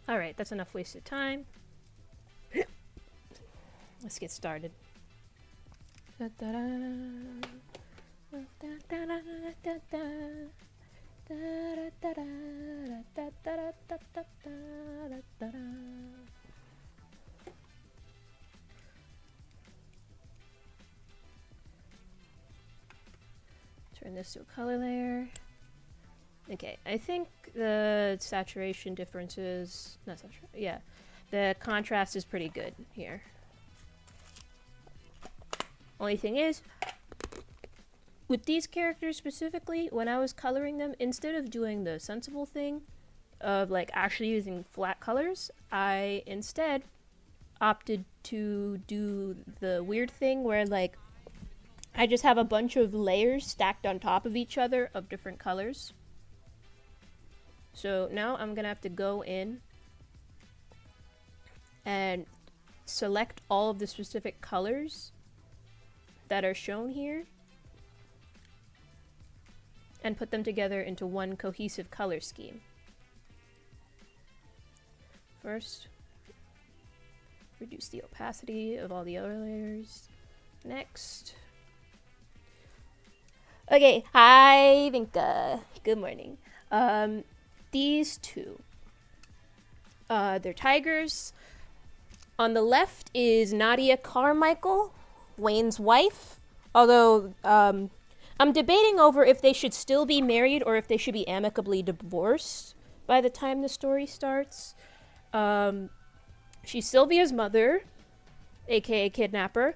Alright, that's enough wasted time. Let's get started. Turn this to a color layer. Okay, I think the saturation differences, not saturation, yeah, the contrast is pretty good here. Only thing is, with these characters specifically, when I was coloring them, instead of doing the sensible thing of like actually using flat colors, I instead opted to do the weird thing where like I just have a bunch of layers stacked on top of each other of different colors. So now I'm gonna have to go in and select all of the specific colors that are shown here and put them together into one cohesive color scheme. First, reduce the opacity of all the other layers. Next. Okay, hi Vinka. Good morning. These two. They're tigers. On the left is Nadia Carmichael, Wayne's wife. Although, I'm debating over if they should still be married or if they should be amicably divorced by the time the story starts. She's Sylvia's mother, aka kidnapper.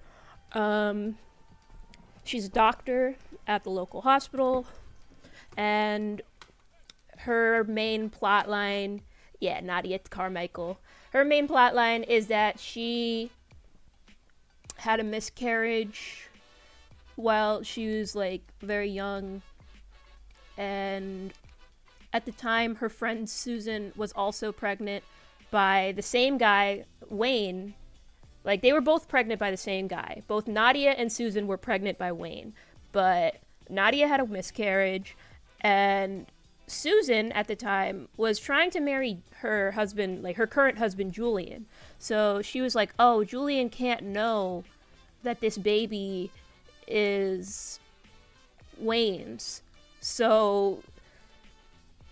She's a doctor at the local hospital, and her main plot line, yeah, Nadia Carmichael, her main plot line is that she had a miscarriage while she was like very young, and at the time her friend Susan was also pregnant by the same guy, Wayne. Like, they were both pregnant by the same guy. Both Nadia and Susan were pregnant by Wayne, but Nadia had a miscarriage, and Susan at the time was trying to marry her husband, like her current husband Julian. So she was like, oh, Julian can't know that this baby is Wayne's. So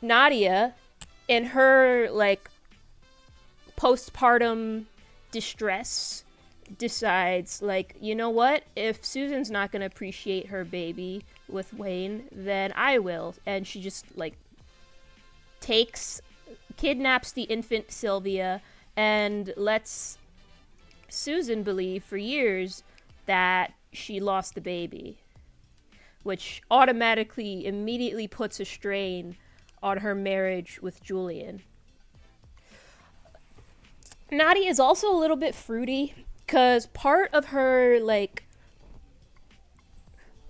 Nadia, in her like postpartum distress, decides like, you know what, if Susan's not gonna appreciate her baby with Wayne, then I will. And she just like kidnaps the infant Sylvia and lets Susan believe for years that she lost the baby, which automatically immediately puts a strain on her marriage with Julian. Nadia is also a little bit fruity because part of her like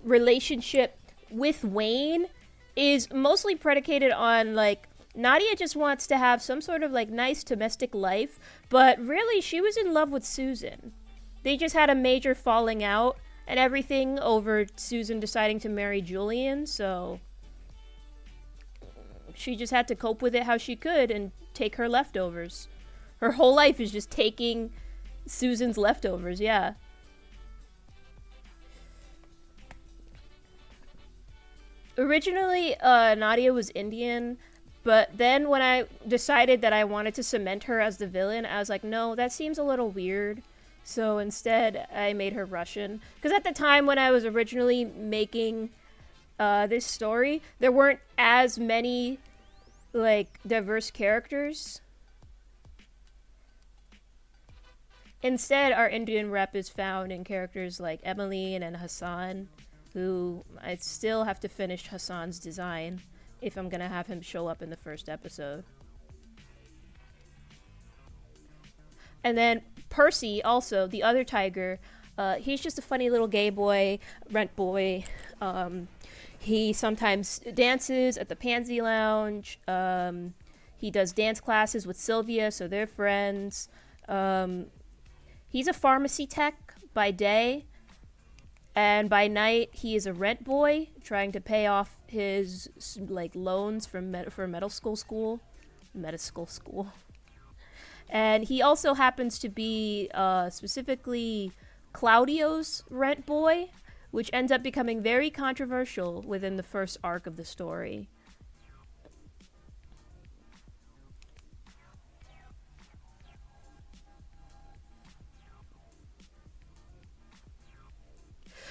relationship with Wayne is mostly predicated on like Nadia just wants to have some sort of like nice domestic life, but really she was in love with Susan. They just had a major falling out and everything over Susan deciding to marry Julian, so she just had to cope with it how she could and take her leftovers. Her whole life is just taking Susan's leftovers, yeah. Originally, Nadia was Indian, but then when I decided that I wanted to cement her as the villain, I was like, no, that seems a little weird. So instead, I made her Russian. Because at the time when I was originally making this story, there weren't as many, like, diverse characters. Instead, our Indian rep is found in characters like Emmeline and Hassan, who I still have to finish Hassan's design if I'm gonna have him show up in the first episode. And then Percy, also, the other tiger, he's just a funny little gay boy, rent boy. He sometimes dances at the Pansy Lounge. He does dance classes with Sylvia, so they're friends. He's a pharmacy tech by day, and by night he is a rent boy trying to pay off his like loans for medical school. And he also happens to be specifically Claudio's rent boy, which ends up becoming very controversial within the first arc of the story.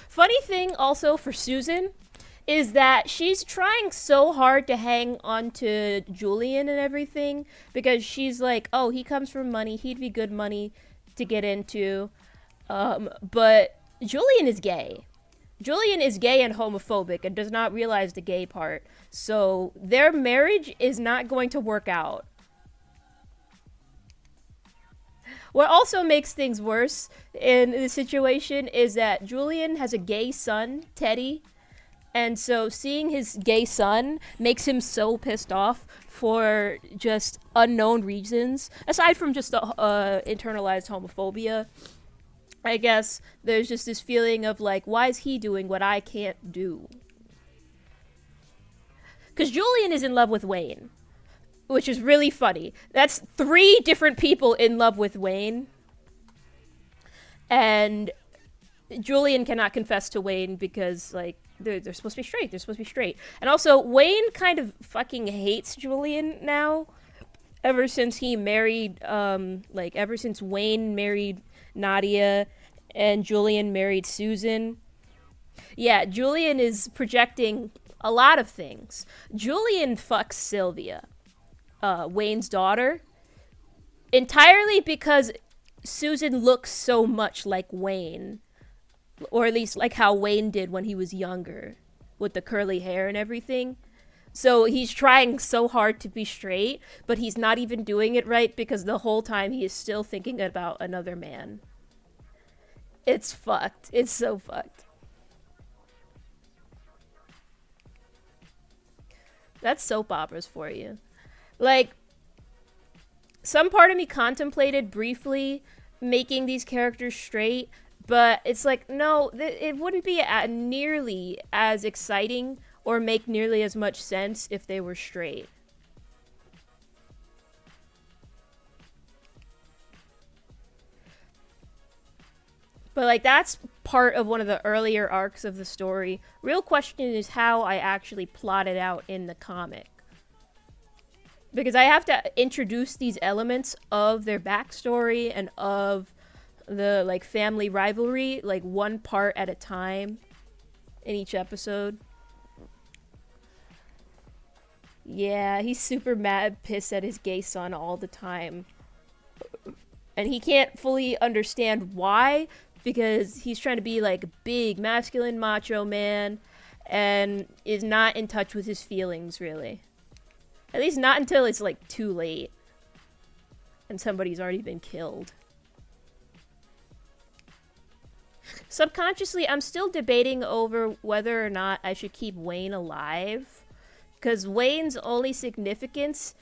Funny thing also for Susan is that she's trying so hard to hang on to Julian and everything because she's like, oh, he comes from money. He'd be good money to get into. But Julian is gay. Julian is gay and homophobic and does not realize the gay part. So their marriage is not going to work out. What also makes things worse in the situation is that Julian has a gay son, Teddy, and so seeing his gay son makes him so pissed off for just unknown reasons, aside from just the internalized homophobia. I guess there's just this feeling of like, why is he doing what I can't do? Because Julian is in love with Wayne, which is really funny. That's 3 different people in love with Wayne. And Julian cannot confess to Wayne because, like, they're supposed to be straight. They're supposed to be straight. And also, Wayne kind of fucking hates Julian now. Ever since he married, ever since Wayne married Nadia and Julian married Susan. Yeah, Julian is projecting a lot of things. Julian fucks Sylvia, Wayne's daughter, entirely because Susan looks so much like Wayne, or at least like how Wayne did when he was younger, with the curly hair and everything. So he's trying so hard to be straight, but he's not even doing it right because the whole time he is still thinking about another man. It's fucked. It's so fucked. That's soap operas for you. Like, some part of me contemplated briefly making these characters straight, but it's like, no, it wouldn't be nearly as exciting or make nearly as much sense if they were straight. But, like, that's part of one of the earlier arcs of the story. Real question is how I actually plot it out in the comic. Because I have to introduce these elements of their backstory and of the, like, family rivalry, like, one part at a time in each episode. Yeah, he's super mad, pissed at his gay son all the time. And he can't fully understand why, because he's trying to be like a big, masculine, macho man, and is not in touch with his feelings, really. At least not until it's, like, too late. And somebody's already been killed. Subconsciously, I'm still debating over whether or not I should keep Wayne alive. Because Wayne's only significance,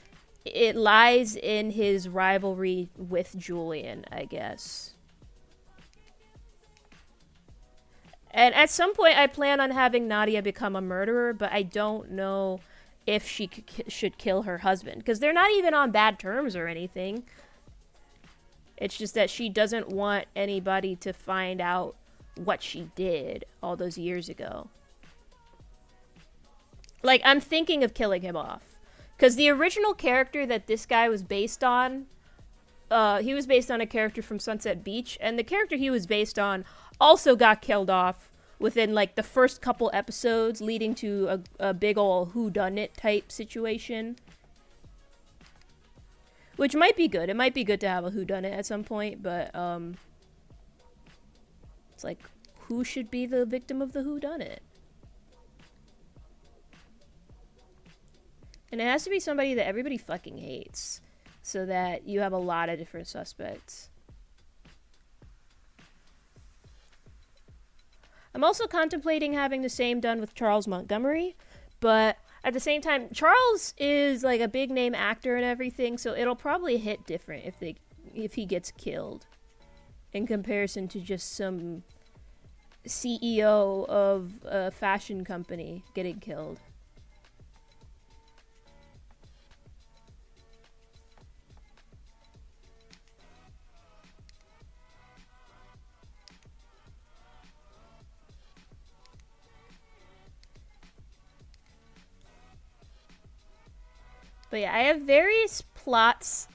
it lies in his rivalry with Julian, I guess. And at some point, I plan on having Nadia become a murderer, but I don't know if she should kill her husband. Because they're not even on bad terms or anything. It's just that she doesn't want anybody to find out what she did all those years ago. Like, I'm thinking of killing him off. Because the original character that this guy was based on, he was based on a character from Sunset Beach, and the character he was based on also got killed off within, like, the first couple episodes, leading to a big ol' whodunit type situation. Which might be good. It might be good to have a whodunit at some point, but, it's like, who should be the victim of the whodunit? And it has to be somebody that everybody fucking hates, so that you have a lot of different suspects. I'm also contemplating having the same done with Charles Montgomery, but at the same time, Charles is, like, a big name actor and everything, so it'll probably hit different if he gets killed in comparison to just some CEO of a fashion company getting killed. But yeah, I have various plots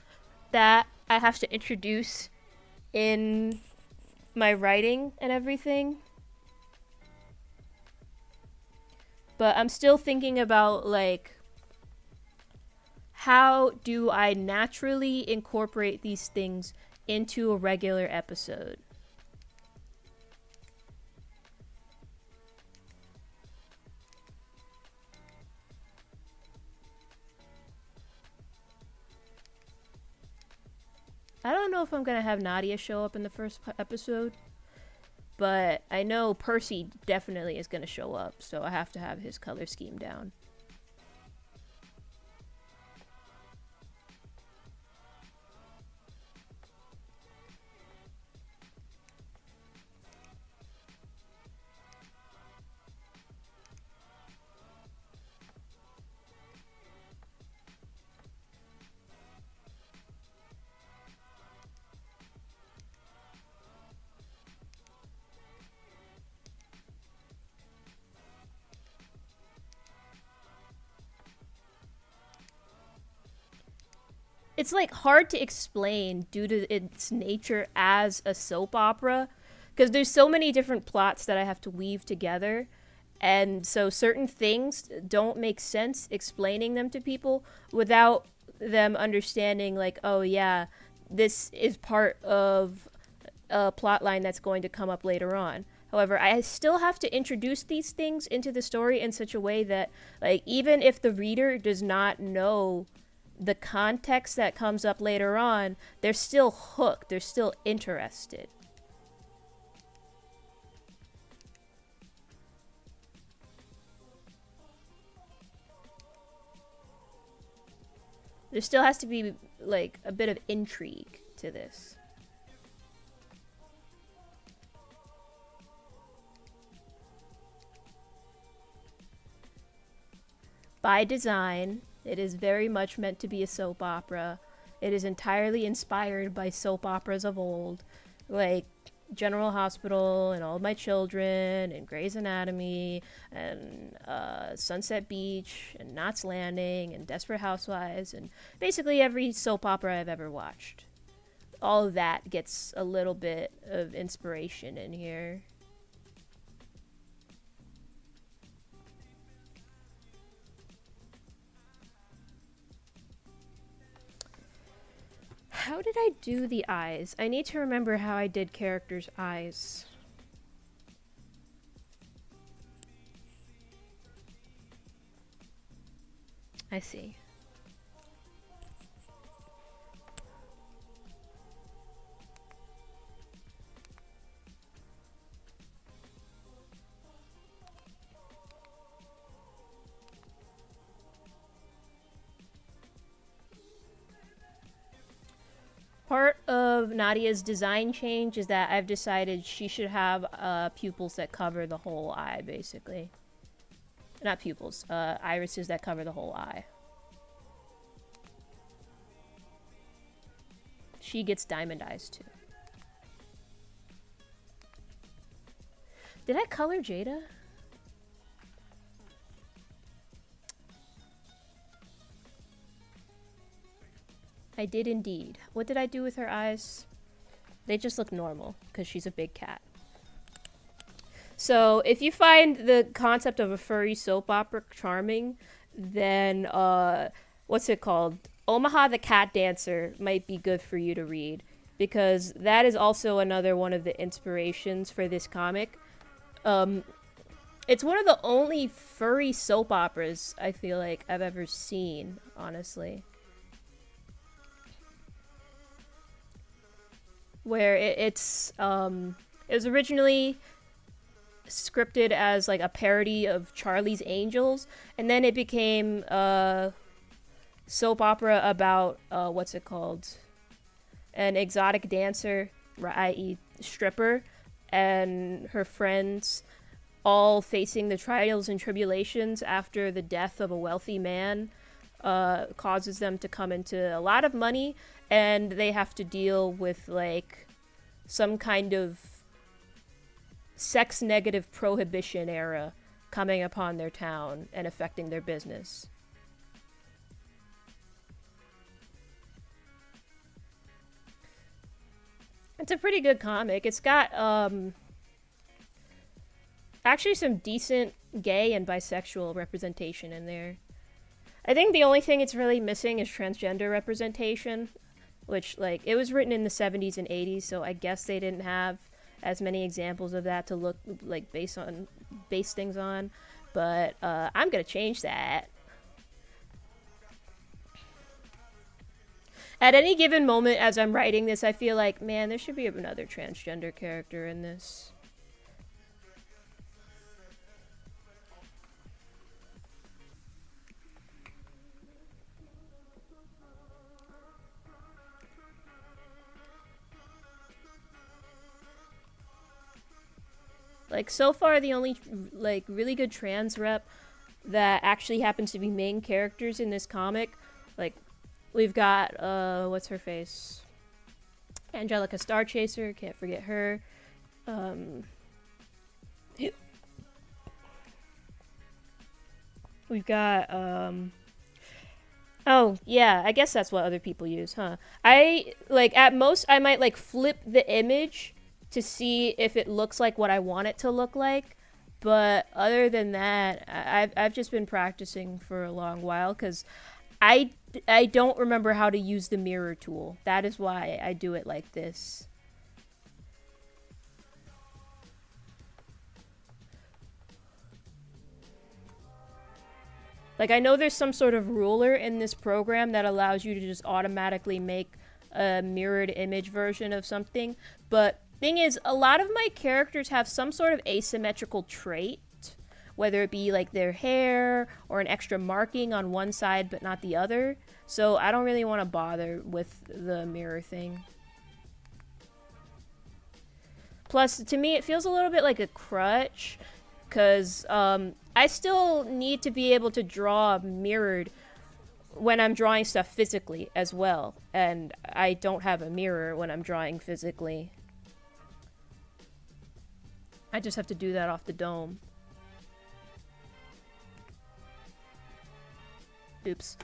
that I have to introduce in my writing and everything. But I'm still thinking about like how do I naturally incorporate these things into a regular episode? I don't know if I'm gonna have Nadia show up in the first episode, but I know Percy definitely is gonna show up, so I have to have his color scheme down. It's like hard to explain due to its nature as a soap opera because there's so many different plots that I have to weave together, and so certain things don't make sense explaining them to people without them understanding like, oh yeah, this is part of a plot line that's going to come up later on. However, I still have to introduce these things into the story in such a way that, like, even if the reader does not know the context that comes up later on, they're still hooked. They're still interested. There still has to be, like, a bit of intrigue to this. By design, it is very much meant to be a soap opera. It is entirely inspired by soap operas of old, like General Hospital and All My Children and Grey's Anatomy and Sunset Beach and Knots Landing and Desperate Housewives and basically every soap opera I've ever watched. All of that gets a little bit of inspiration in here. How did I do the eyes? I need to remember how I did characters' eyes. I see. Part of Nadia's design change is that I've decided she should have pupils that cover the whole eye, basically. Not pupils, irises that cover the whole eye. She gets diamond eyes too. Did I color Jada? I did indeed. What did I do with her eyes? They just look normal because she's a big cat. So if you find the concept of a furry soap opera charming, then what's it called? Omaha the Cat Dancer might be good for you to read because that is also another one of the inspirations for this comic. It's one of the only furry soap operas I feel like I've ever seen, honestly. Where it was originally scripted as like a parody of Charlie's Angels, and then it became a soap opera about what's it called? An exotic dancer, i.e., stripper, and her friends all facing the trials and tribulations after the death of a wealthy man causes them to come into a lot of money, and they have to deal with like some kind of sex negative prohibition era coming upon their town and affecting their business. It's a pretty good comic. It's got actually some decent gay and bisexual representation in there. I think the only thing it's really missing is transgender representation, which like it was written in the 70s and 80s, so I guess they didn't have as many examples of that to look like base things on. But I'm gonna change that. At any given moment as I'm writing this, I feel like, man, there should be another transgender character in this. Like, so far, the only, like, really good trans rep that actually happens to be main characters in this comic, like, we've got, what's her face? Angelica Starchaser, can't forget her. We've got, oh, yeah, I guess that's what other people use, huh? At most, I might, like, flip the image to see if it looks like what I want it to look like. But other than that, I've just been practicing for a long while because I don't remember how to use the mirror tool. That is why I do it like this. Like, I know there's some sort of ruler in this program that allows you to just automatically make a mirrored image version of something, but thing is, a lot of my characters have some sort of asymmetrical trait, whether it be like their hair or an extra marking on one side but not the other. So I don't really want to bother with the mirror thing. Plus, to me, it feels a little bit like a crutch, because I still need to be able to draw mirrored when I'm drawing stuff physically as well. And I don't have a mirror when I'm drawing physically. I just have to do that off the dome. Oops.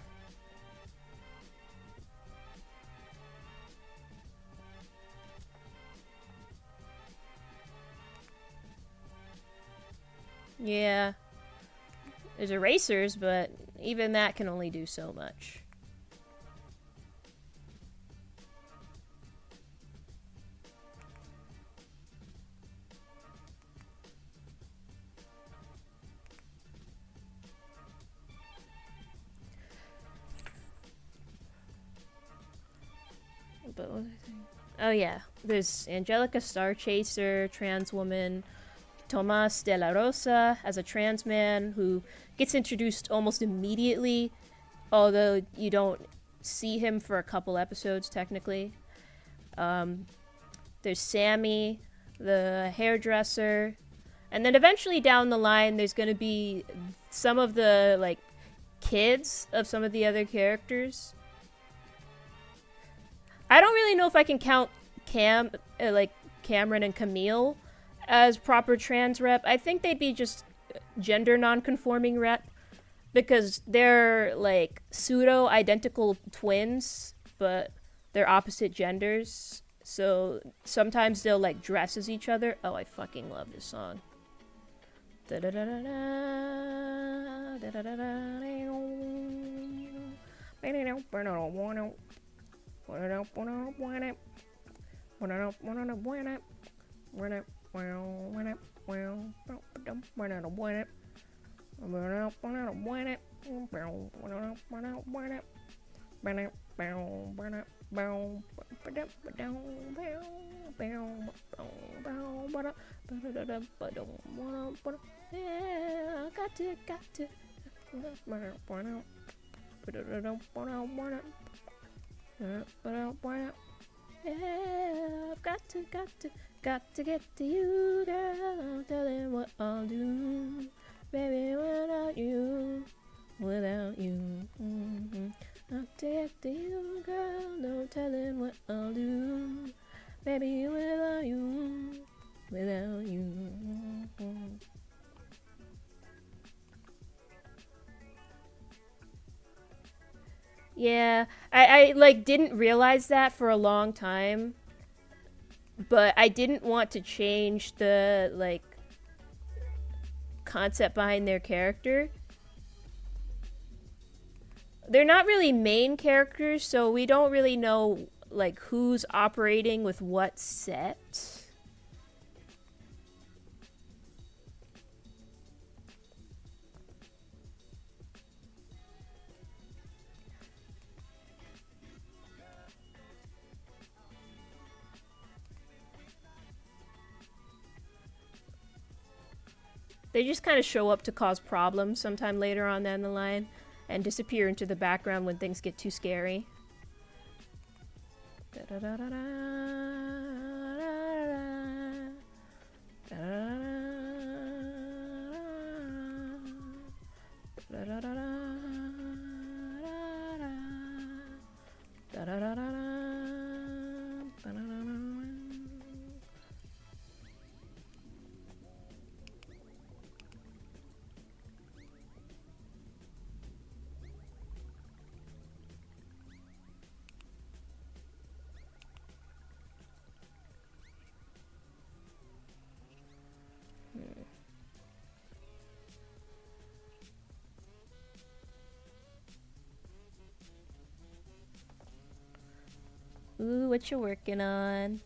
Yeah. There's erasers, but even that can only do so much. But what was I saying? Oh yeah, there's Angelica Starchaser, trans woman, Tomas de la Rosa as a trans man who gets introduced almost immediately, although you don't see him for a couple episodes technically. There's Sammy, the hairdresser, and then eventually down the line there's going to be some of the like kids of some of the other characters. I don't really know if I can count Cameron and Camille as proper trans rep. I think they'd be just gender non-conforming rep because they're like pseudo identical twins, but they're opposite genders. So sometimes they'll like dress as each other. Oh, I fucking love this song. Yeah, got to. Yeah, I've got to get to you, girl. I'm telling what I'll do, baby, without you. Mm-hmm. I'll get to you, girl. No telling what I'll do, baby, without you. Mm-hmm. Yeah, I like didn't realize that for a long time. but I didn't want to change the like concept behind their character. They're not really main characters, so we don't really know like who's operating with what set. They just kind of show up to cause problems sometime later on down the line and disappear into the background when things get too scary. Ooh, what you working on?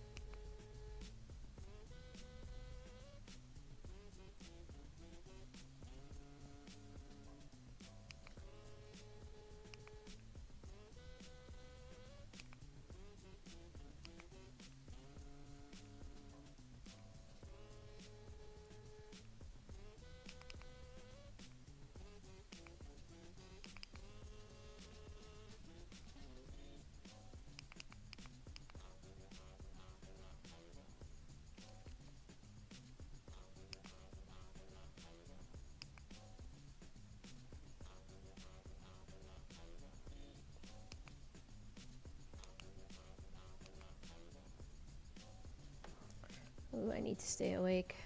Ooh, I need to stay awake.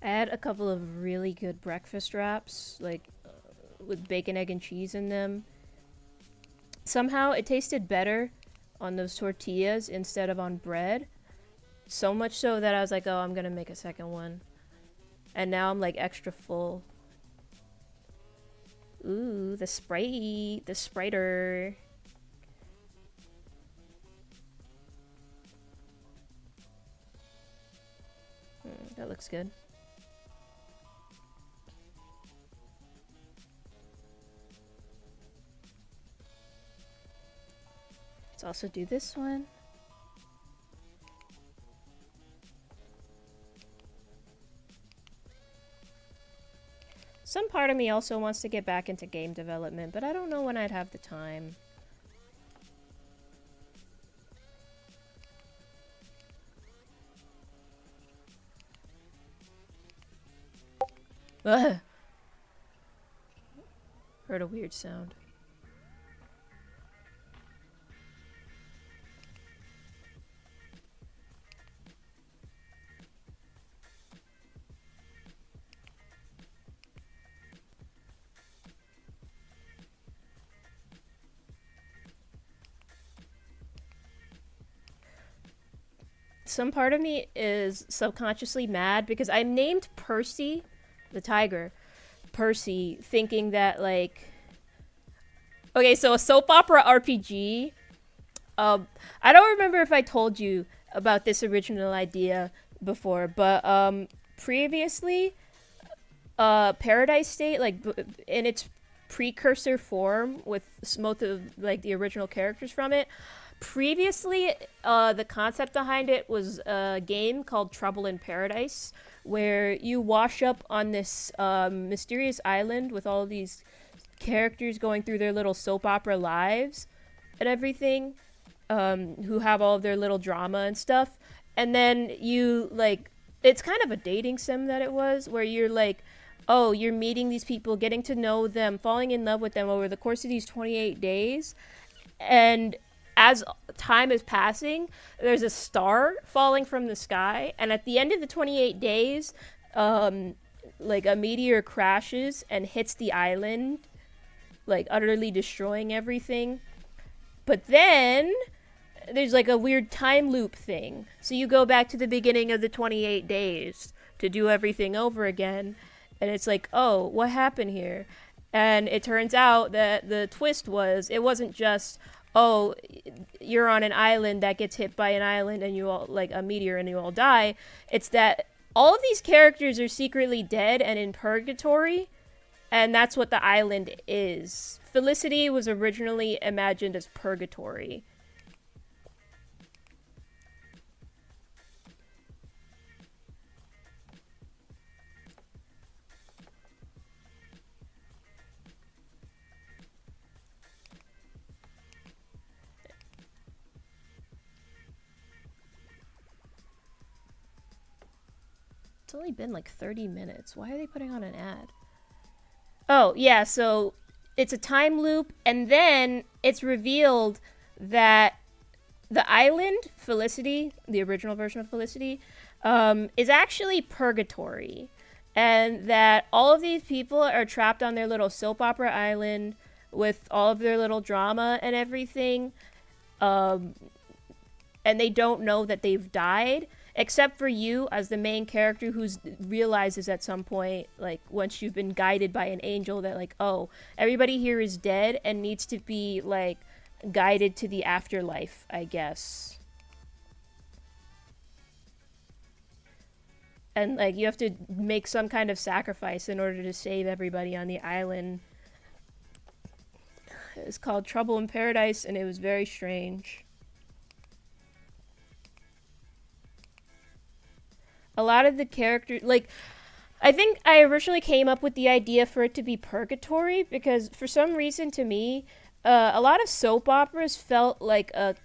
I had a couple of really good breakfast wraps, like with bacon, egg, and cheese in them. Somehow it tasted better on those tortillas instead of on bread. So much so that I was like, oh, I'm gonna make a second one. And now I'm like extra full. Ooh, the Sprite, the Spriter. That looks good. Let's also do this one. Some part of me also wants to get back into game development, but I don't know when I'd have the time. Ugh. Heard a weird sound. Some part of me is subconsciously mad because I named Percy, the tiger, Percy, thinking that like, okay, so a soap opera RPG. I don't remember if I told you about this original idea before, but previously, Paradise State, like in its precursor form with most of like the original characters from it. Previously, the concept behind it was a game called Trouble in Paradise, where you wash up on this mysterious island with all these characters going through their little soap opera lives and everything, who have all of their little drama and stuff. And then you, like, it's kind of a dating sim that it was, where you're like, oh, you're meeting these people, getting to know them, falling in love with them over the course of these 28 days. And as time is passing, there's a star falling from the sky, and at the end of the 28 days, like a meteor crashes and hits the island, like utterly destroying everything. But then there's like a weird time loop thing. So you go back to the beginning of the 28 days to do everything over again, and it's like, oh, what happened here? And it turns out that the twist was it wasn't just, oh, you're on an island that gets hit by an island and you all, like a meteor, and you all die. It's that all of these characters are secretly dead and in purgatory, and that's what the island is. Felicity was originally imagined as purgatory. It's only been like 30 minutes. Why are they putting on an ad? Oh, yeah, so it's a time loop, and then it's revealed that the island, Felicity, the original version of Felicity, is actually purgatory. And that all of these people are trapped on their little soap opera island with all of their little drama and everything. And they don't know that they've died, except for you as the main character, who realizes at some point, like once you've been guided by an angel, that like, oh, everybody here is dead and needs to be like guided to the afterlife, I guess. And like you have to make some kind of sacrifice in order to save everybody on the island. It's called Trouble in Paradise, and it was very strange. A lot of the characters, like, I think I originally came up with the idea for it to be purgatory because for some reason to me, a lot of soap operas felt like a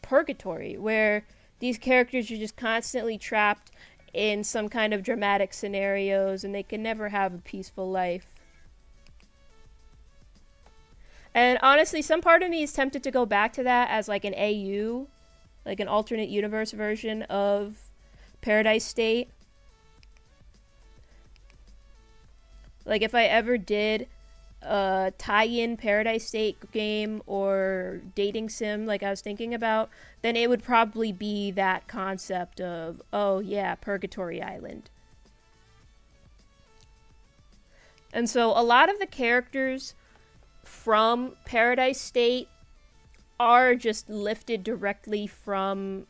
purgatory where these characters are just constantly trapped in some kind of dramatic scenarios and they can never have a peaceful life. And honestly, some part of me is tempted to go back to that as like an AU, like an alternate universe version of Paradise State. Like if I ever did a tie-in Paradise State game or dating sim like I was thinking about, then it would probably be that concept of, oh yeah, Purgatory Island. And so a lot of the characters from Paradise State are just lifted directly from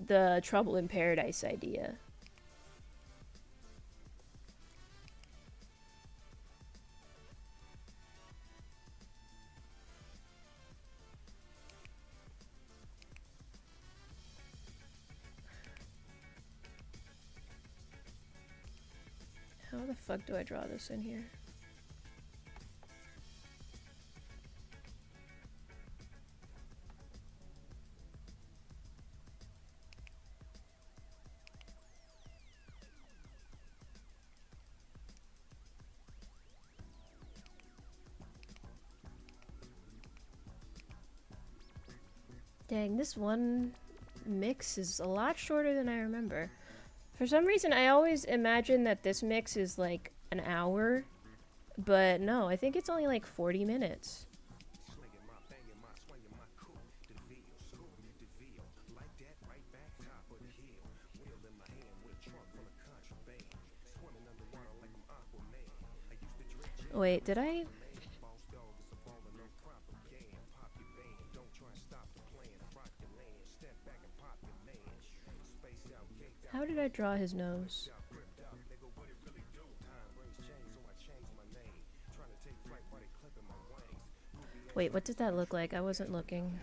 the Trouble in Paradise idea. How the fuck do I draw this in here? Dang, this one mix is a lot shorter than I remember. For some reason, I always imagine that this mix is like an hour, but no, I think it's only like 40 minutes. Wait, did I? How did I draw his nose? Wait, what did that look like? I wasn't looking.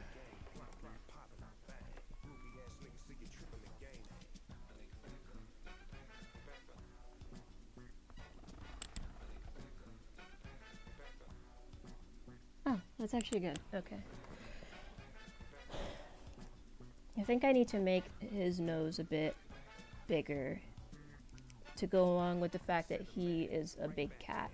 Oh, that's actually good. Okay. I think I need to make his nose a bit bigger to go along with the fact that he is a big cat.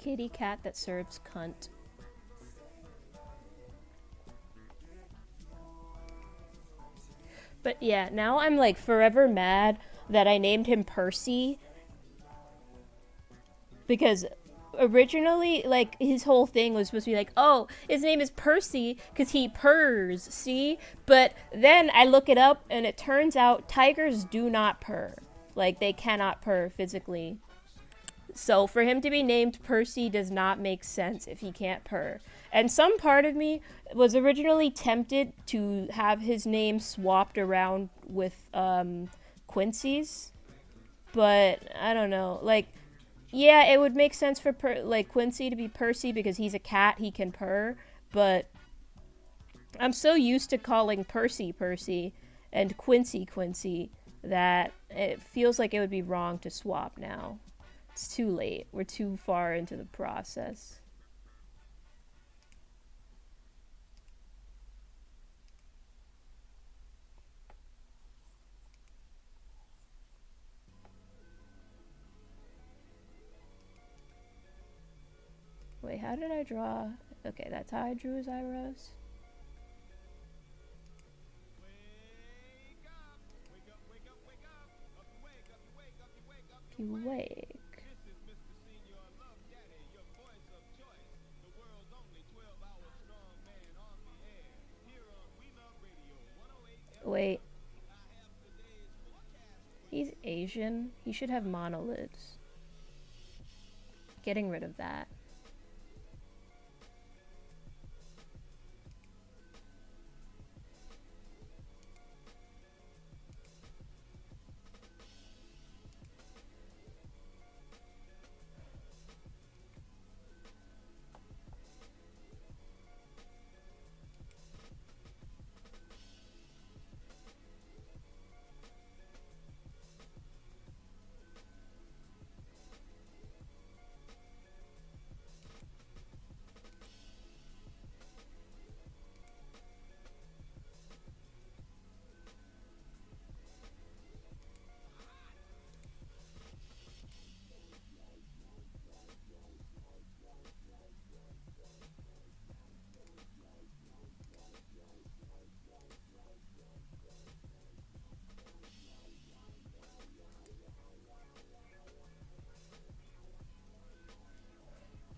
Kitty cat that serves cunt. But yeah, now I'm like forever mad that I named him Percy because originally, like, his whole thing was supposed to be like, oh, his name is Percy because he purrs, see? But then I look it up and it turns out tigers do not purr. Like, they cannot purr physically. So for him to be named Percy does not make sense if he can't purr. And some part of me was originally tempted to have his name swapped around with Quincy's. But I don't know. Like, yeah, it would make sense for like Quincy to be Percy because he's a cat, he can purr, but I'm so used to calling Percy Percy and Quincy Quincy that it feels like it would be wrong to swap now. It's too late. We're too far into the process. Wait, how did I draw? Okay, that's how I drew his eyebrows. You wake. Wait. He's Asian. He should have monolids. Getting rid of that.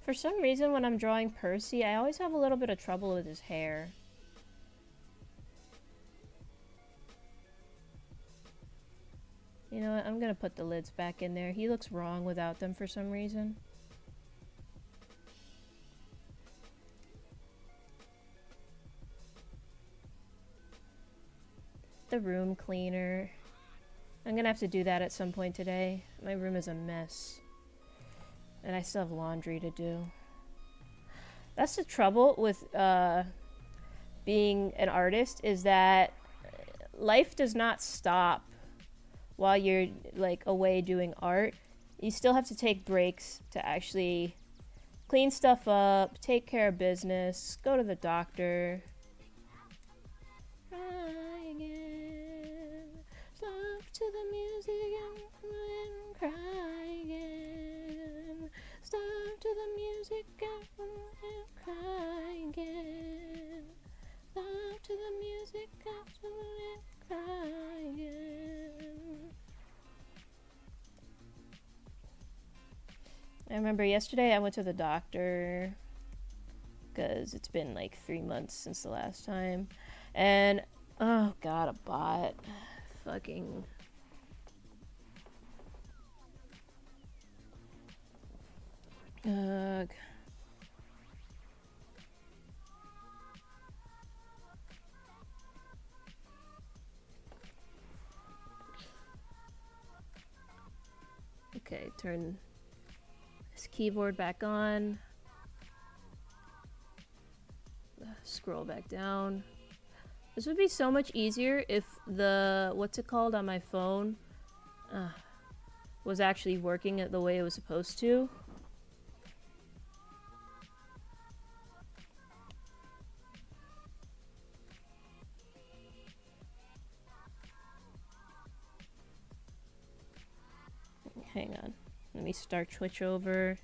For some reason, when I'm drawing Percy, I always have a little bit of trouble with his hair. You know what? I'm gonna put the lids back in there. He looks wrong without them for some reason. The room cleaner. I'm gonna have to do that at some point today. My room is a mess. And I still have laundry to do. That's the trouble with being an artist, is that life does not stop while you're like away doing art. You still have to take breaks to actually clean stuff up, take care of business, go to the doctor. Cry again. Stop to the music and cry again. Stop to the music and cry again. Stop to the music and cry again. I remember yesterday I went to the doctor because it's been like 3 months since the last time. And, oh god, a bot. Fucking... Ugh. Okay, turn this keyboard back on. Scroll back down. This would be so much easier if the, what's it called on my phone, was actually working the way it was supposed to. Hang on. Let me start Twitch over.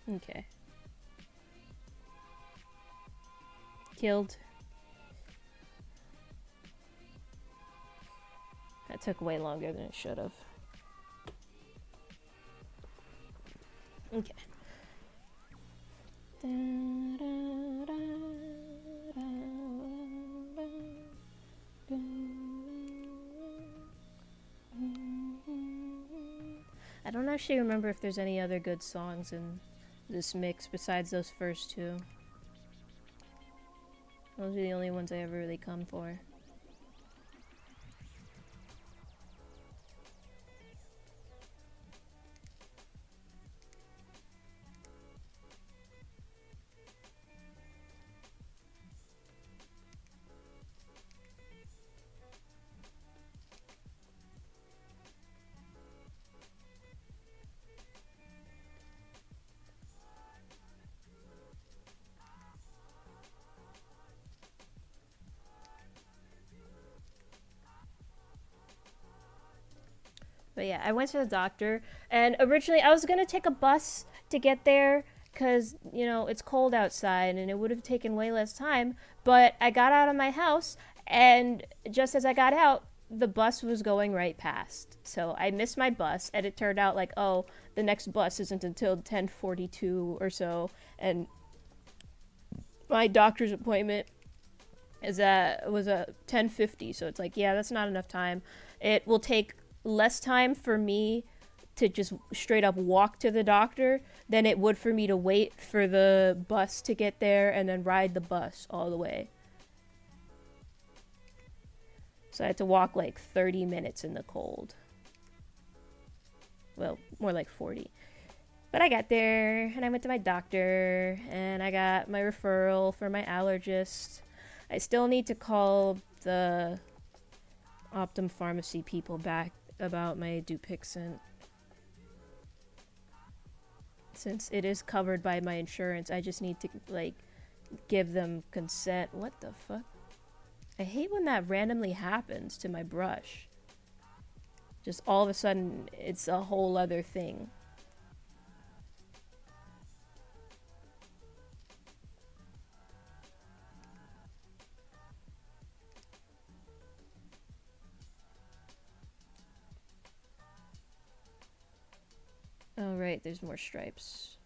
Okay. Killed. That took way longer than it should have. Okay. I don't actually remember if there's any other good songs in this mix besides those first two. Those are the only ones I ever really come for. But yeah, I went to the doctor, and originally I was gonna take a bus to get there because, you know, it's cold outside and it would have taken way less time. But I got out of my house, and just as I got out, the bus was going right past. So I missed my bus, and it turned out like, oh, the next bus isn't until 10:42 or so, and my doctor's appointment was a 10:50. So it's like, yeah, that's not enough time. It will take less time for me to just straight up walk to the doctor than it would for me to wait for the bus to get there and then ride the bus all the way. So I had to walk like 30 minutes in the cold. Well, more like 40. But I got there, and I went to my doctor, and I got my referral for my allergist. I still need to call the Optum Pharmacy people back about my Dupixent. Since it is covered by my insurance, I just need to, like, give them consent. What the fuck? I hate when that randomly happens to my brush. Just all of a sudden, it's a whole other thing. Oh, right, there's more stripes.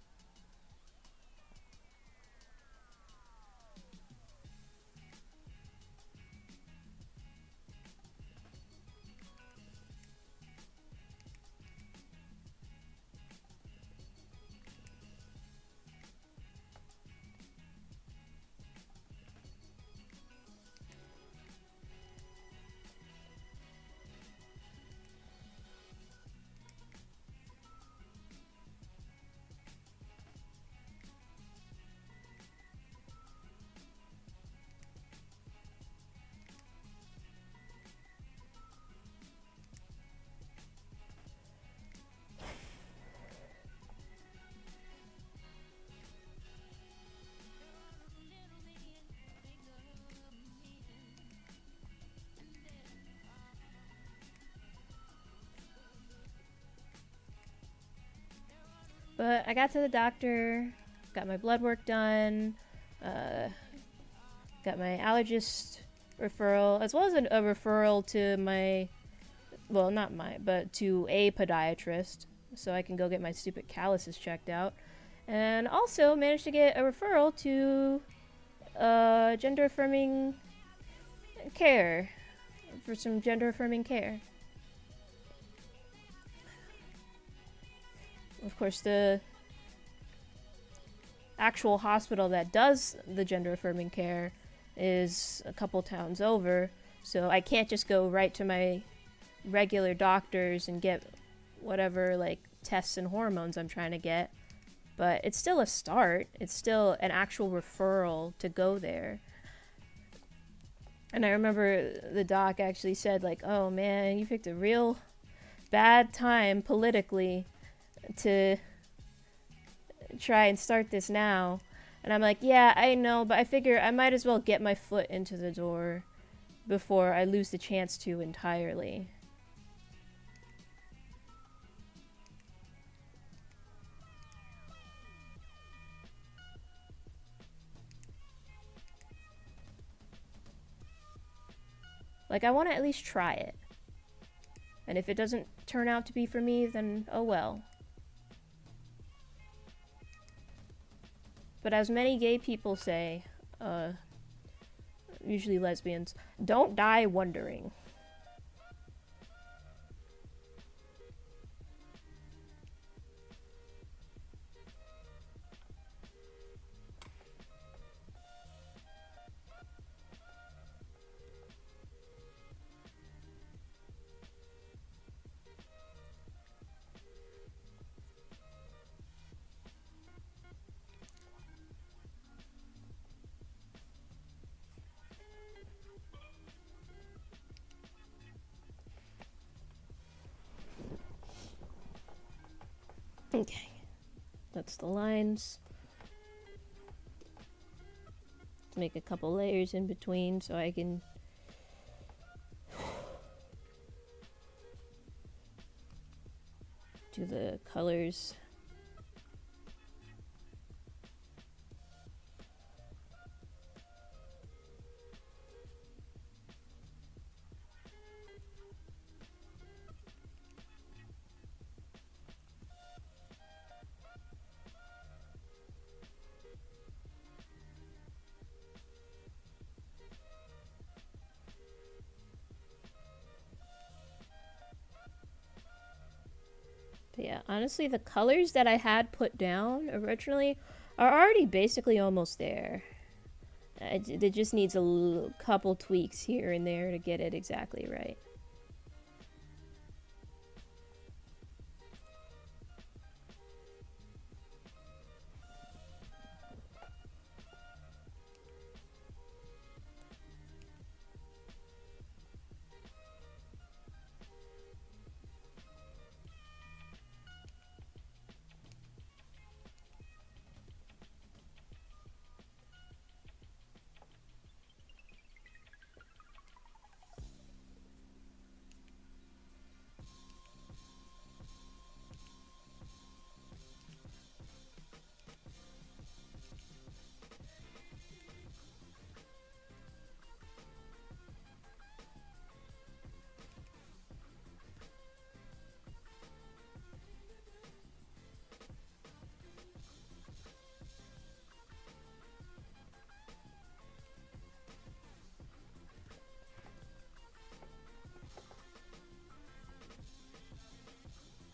But I got to the doctor, got my blood work done, got my allergist referral, as well as a referral to my, well, not my, but to a podiatrist, so I can go get my stupid calluses checked out. And also managed to get a referral to gender affirming care, for some gender affirming care. Of course, actual hospital that does the gender affirming care is a couple towns over, so I can't just go right to my regular doctors and get whatever like tests and hormones I'm trying to get. But it's still a start. It's still an actual referral to go there. And I remember the doc actually said, like, oh man, you picked a real bad time politically to try and start this now. And I'm like, yeah, I know, but I figure I might as well get my foot into the door before I lose the chance to entirely. Like, I want to at least try it. And if it doesn't turn out to be for me, then oh well. But as many gay people say, usually lesbians, don't die wondering. Okay, that's the lines. Let's make a couple layers in between so I can do the colors. But yeah, honestly, the colors that I had put down originally are already basically almost there. It just needs a couple tweaks here and there to get it exactly right.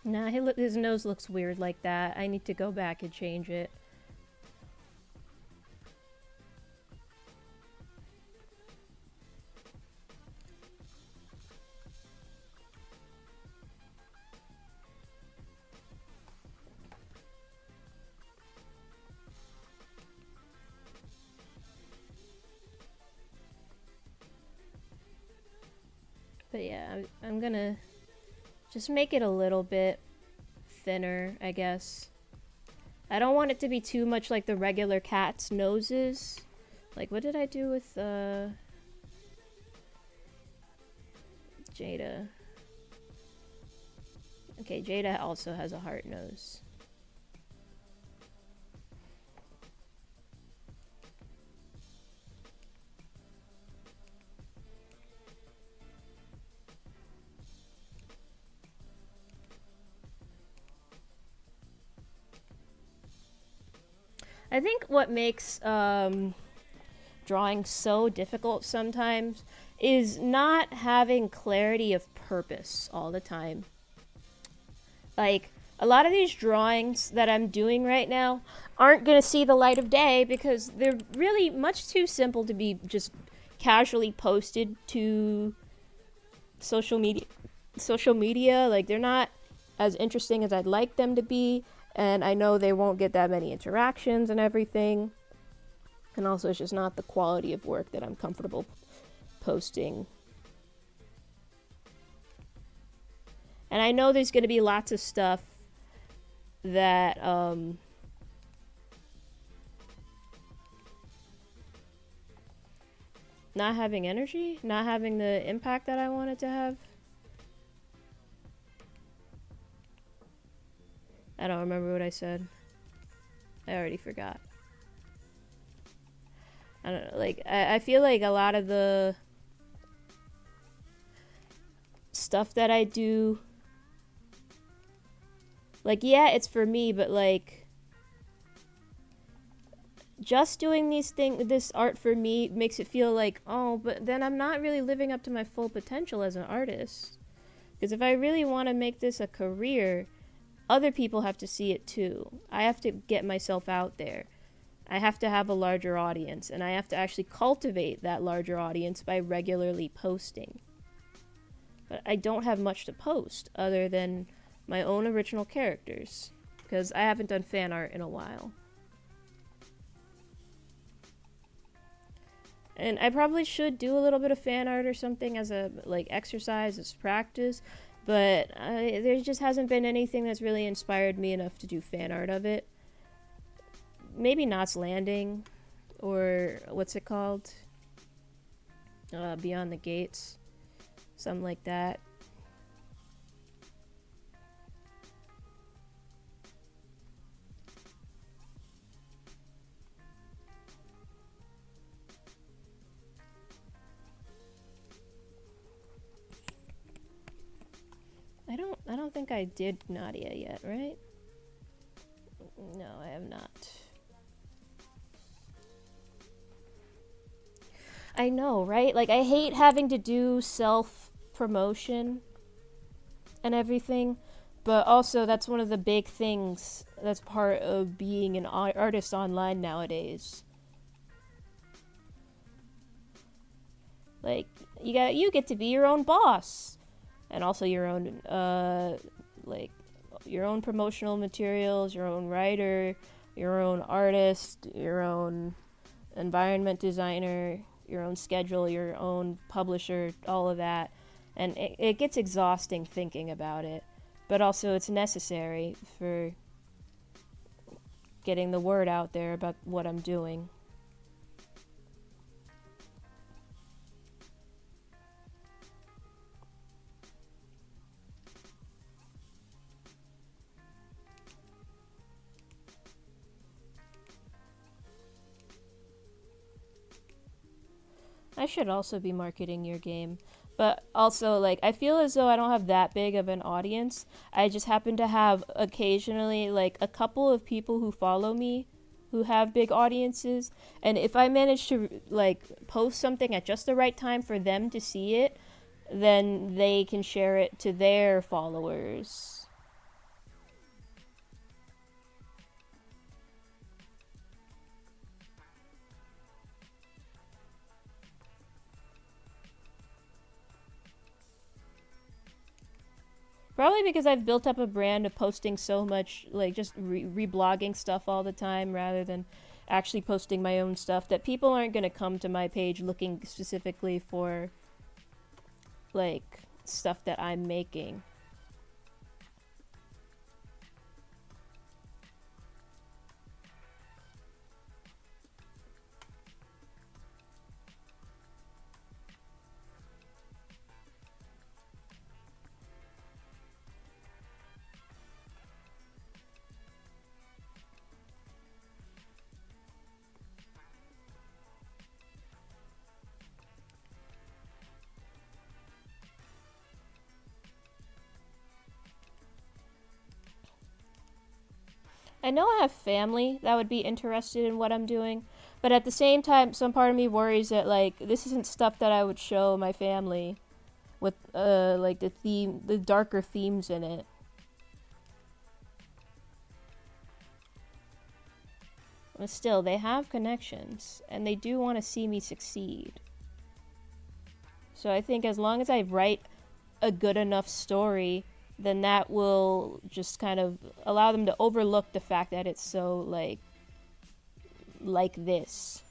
Nah, his nose looks weird like that. I need to go back and change it. But yeah, I'm gonna just make it a little bit thinner, I guess. I don't want it to be too much like the regular cat's noses. Like, what did I do with, Jada? Okay, Jada also has a heart nose. I think what makes drawing so difficult sometimes is not having clarity of purpose all the time. Like, a lot of these drawings that I'm doing right now aren't going to see the light of day because they're really much too simple to be just casually posted to social media. Like, they're not as interesting as I'd like them to be, and I know they won't get that many interactions and everything. And also, it's just not the quality of work that I'm comfortable posting. And I know there's going to be lots of stuff that not having energy, not having the impact that I wanted to have. I don't remember what I said. I already forgot. I don't know, like, I feel like a lot of the stuff that I do, like, yeah, it's for me, but like, just doing this art for me makes it feel like, oh, but then I'm not really living up to my full potential as an artist. Because if I really want to make this a career, other people have to see it too. I have to get myself out there. I have to have a larger audience, and I have to actually cultivate that larger audience by regularly posting. But I don't have much to post other than my own original characters, because I haven't done fan art in a while. And I probably should do a little bit of fan art or something as a like exercise, as practice, but there just hasn't been anything that's really inspired me enough to do fan art of it. Maybe Knots Landing, or what's it called? Beyond the Gates, something like that. I don't think I did Nadia yet, right? No, I have not. I know, right? Like, I hate having to do self-promotion and everything, but also that's one of the big things that's part of being an artist online nowadays. Like, you get to be your own boss, and also your own like your own promotional materials, your own writer, your own artist, your own environment designer, your own schedule, your own publisher, all of that. And it gets exhausting thinking about it, but also it's necessary for getting the word out there about what I'm doing. I should also be marketing your game. But also, like, I feel as though I don't have that big of an audience. I just happen to have occasionally, like, a couple of people who follow me who have big audiences. And if I manage to, like, post something at just the right time for them to see it, then they can share it to their followers. Probably because I've built up a brand of posting so much, like just reblogging stuff all the time rather than actually posting my own stuff, that people aren't going to come to my page looking specifically for, like, stuff that I'm making. I know I have family that would be interested in what I'm doing, but at the same time, some part of me worries that, like, this isn't stuff that I would show my family with, like, the darker themes in it. But still, they have connections, and they do want to see me succeed. So I think as long as I write a good enough story, then that will just kind of allow them to overlook the fact that it's so like this.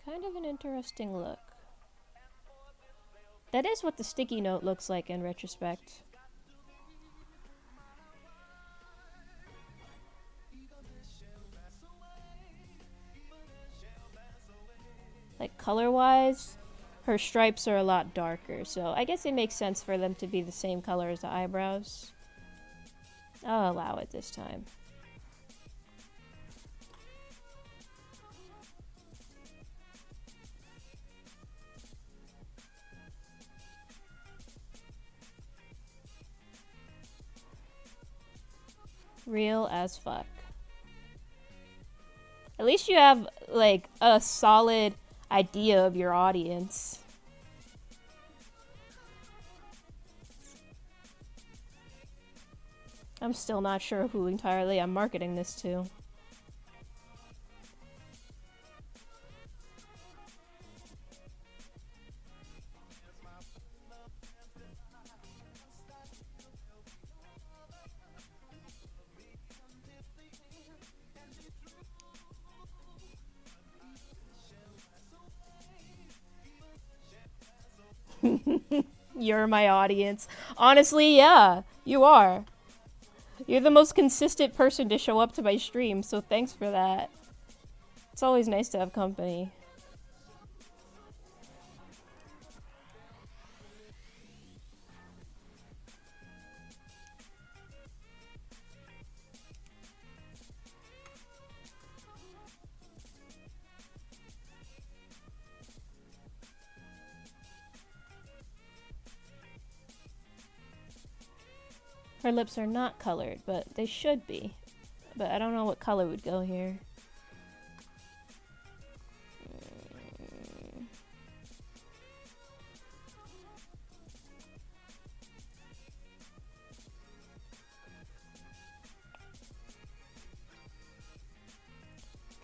Kind of an interesting look. That is what the sticky note looks like in retrospect. Like color-wise, her stripes are a lot darker, so I guess it makes sense for them to be the same color as the eyebrows. I'll allow it this time. Real as fuck. At least you have, like, a solid idea of your audience. I'm still not sure who entirely I'm marketing this to. You're my audience. Honestly, yeah, you are. You're the most consistent person to show up to my stream, so thanks for that. It's always nice to have company. Her lips are not colored, but they should be. But I don't know what color would go here.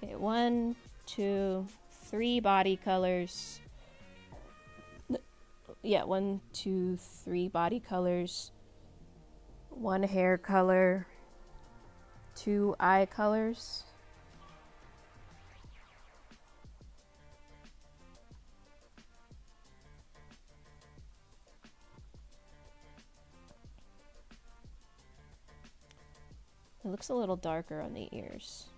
Okay, 1, 2, 3 body colors. Yeah, 1, 2, 3 body colors. 1 hair color. 2 eye colors. It looks a little darker on the ears.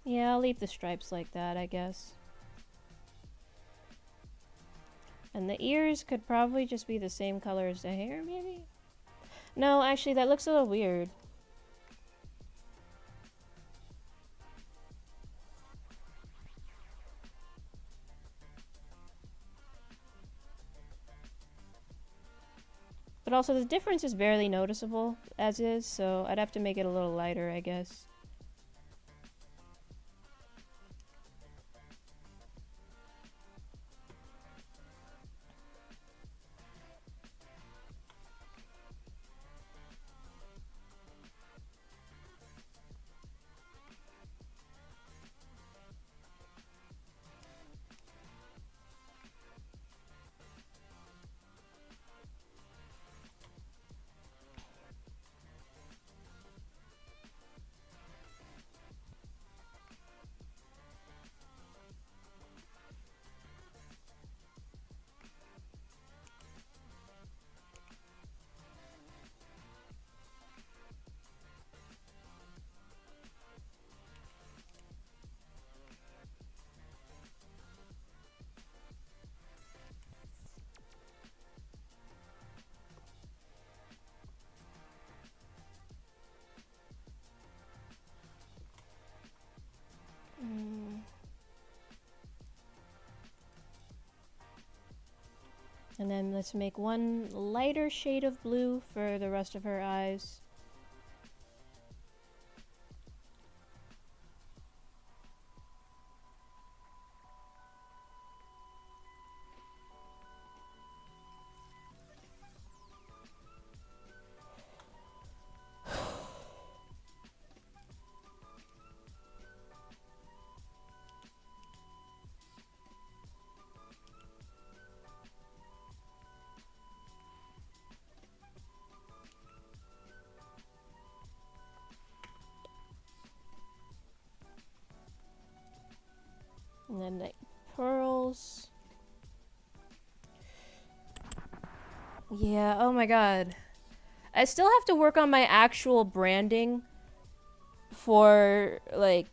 Yeah, I'll leave the stripes like that, I guess. And the ears could probably just be the same color as the hair, maybe? No, actually, that looks a little weird. But also, the difference is barely noticeable, as is, so I'd have to make it a little lighter, I guess. And then let's make one lighter shade of blue for the rest of her eyes. And then the pearls. Yeah, oh my god. I still have to work on my actual branding for, like,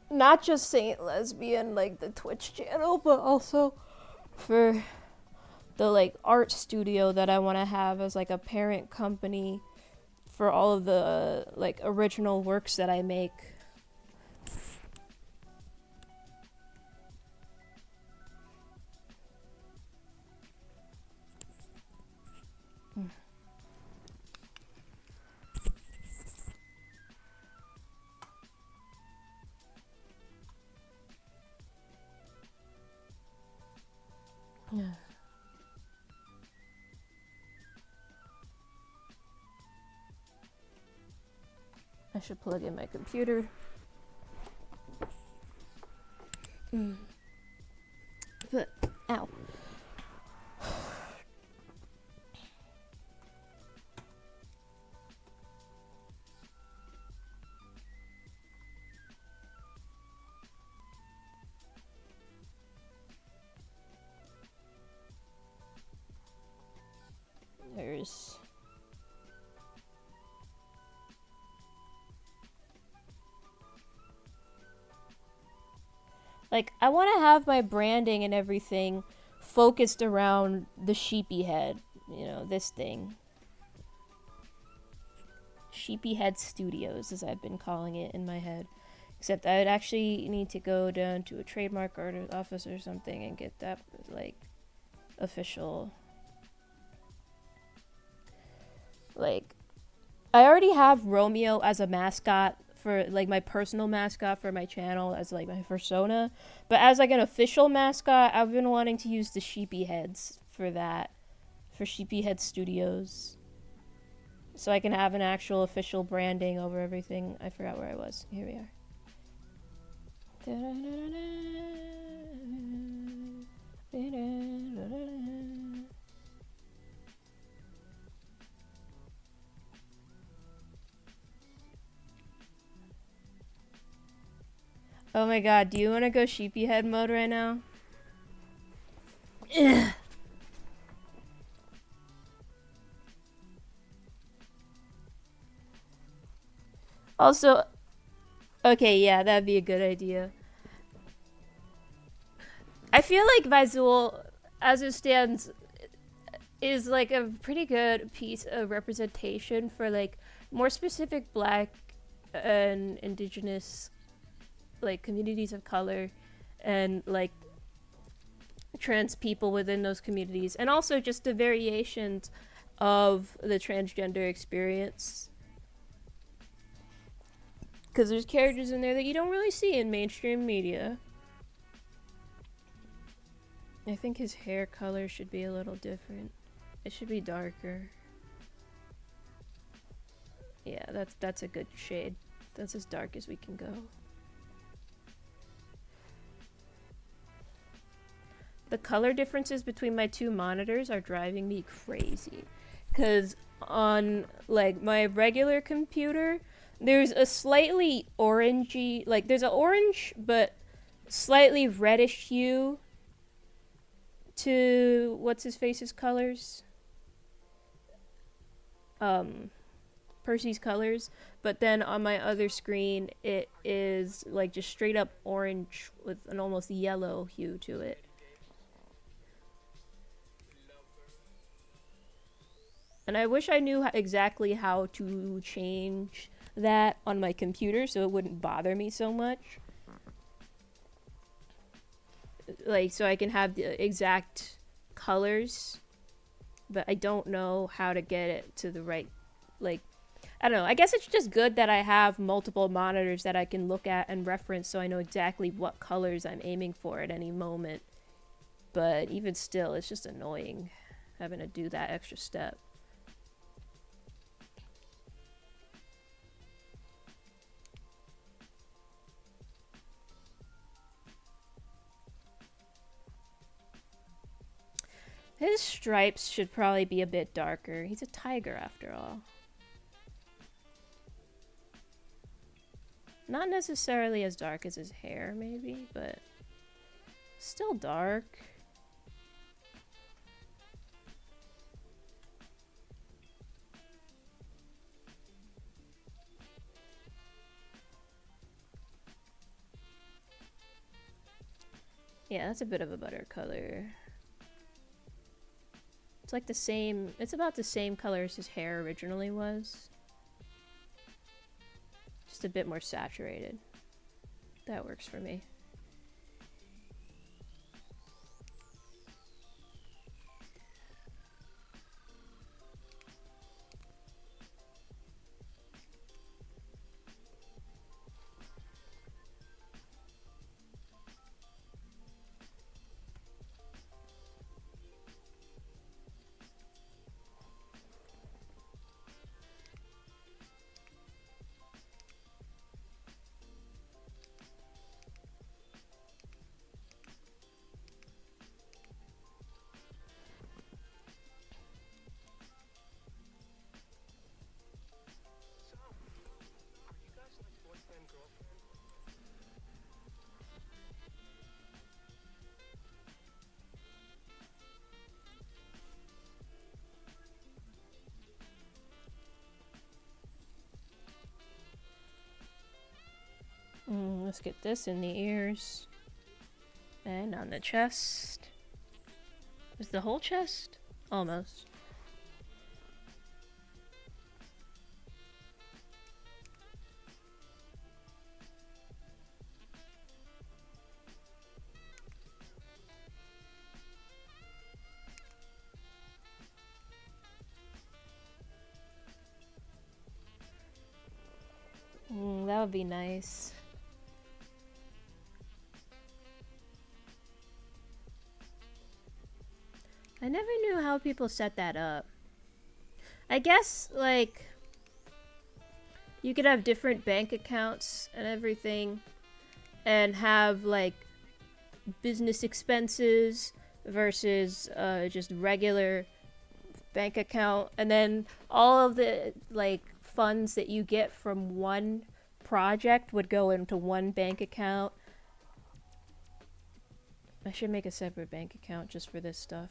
not just Saint Lesbian, like the Twitch channel, but also for the, like, art studio that I want to have as, like, a parent company for all of the, like, original works that I make. Yeah. I should plug in my computer. But, ow. There's... Like, I want to have my branding and everything focused around the sheepy head. You know, this thing. Sheepy Head Studios, as I've been calling it in my head. Except I would actually need to go down to a trademark office or something and get that, like, official. Like, I already have Romeo as a mascot for, like, my personal mascot for my channel as, like, my persona. But as, like, an official mascot, I've been wanting to use the Sheepy Heads for that. For Sheepy Head Studios. So I can have an actual official branding over everything. I forgot where I was. Here we are. Oh my god, do you want to go sheepy head mode right now? Ugh. Also, okay, yeah, that'd be a good idea. I feel like Vizul, as it stands, is like a pretty good piece of representation for like more specific Black and Indigenous like communities of color and like trans people within those communities, and also just the variations of the transgender experience. Because there's characters in there that you don't really see in mainstream media. I think his hair color should be a little different. It should be darker. Yeah, that's a good shade. That's as dark as we can go. The color differences between my two monitors are driving me crazy. Because on like my regular computer, there's a slightly orangey, like there's an orange but slightly reddish hue to what's his face's colors, Percy's colors, but then on my other screen it is like just straight up orange with an almost yellow hue to it. And I wish I knew exactly how to change that on my computer so it wouldn't bother me so much. like so I can have the exact colors, but I don't know how to get it to the right, like, I don't know. I guess it's just good that I have multiple monitors that I can look at and reference so I know exactly what colors I'm aiming for at any moment. But even still, it's just annoying having to do that extra step. His stripes should probably be a bit darker. He's a tiger after all. Not necessarily as dark as his hair, maybe, but still dark. Yeah, that's a bit of a better color. It's like the same, it's about the same color as his hair originally was. Just a bit more saturated. That works for me. Let's get this in the ears. And on the chest. Is the whole chest? Almost. That would be nice. I never knew how people set that up. I guess, like, you could have different bank accounts and everything, and have, like, business expenses versus just regular bank account, and then all of the, like, funds that you get from one project would go into one bank account. I should make a separate bank account just for this stuff.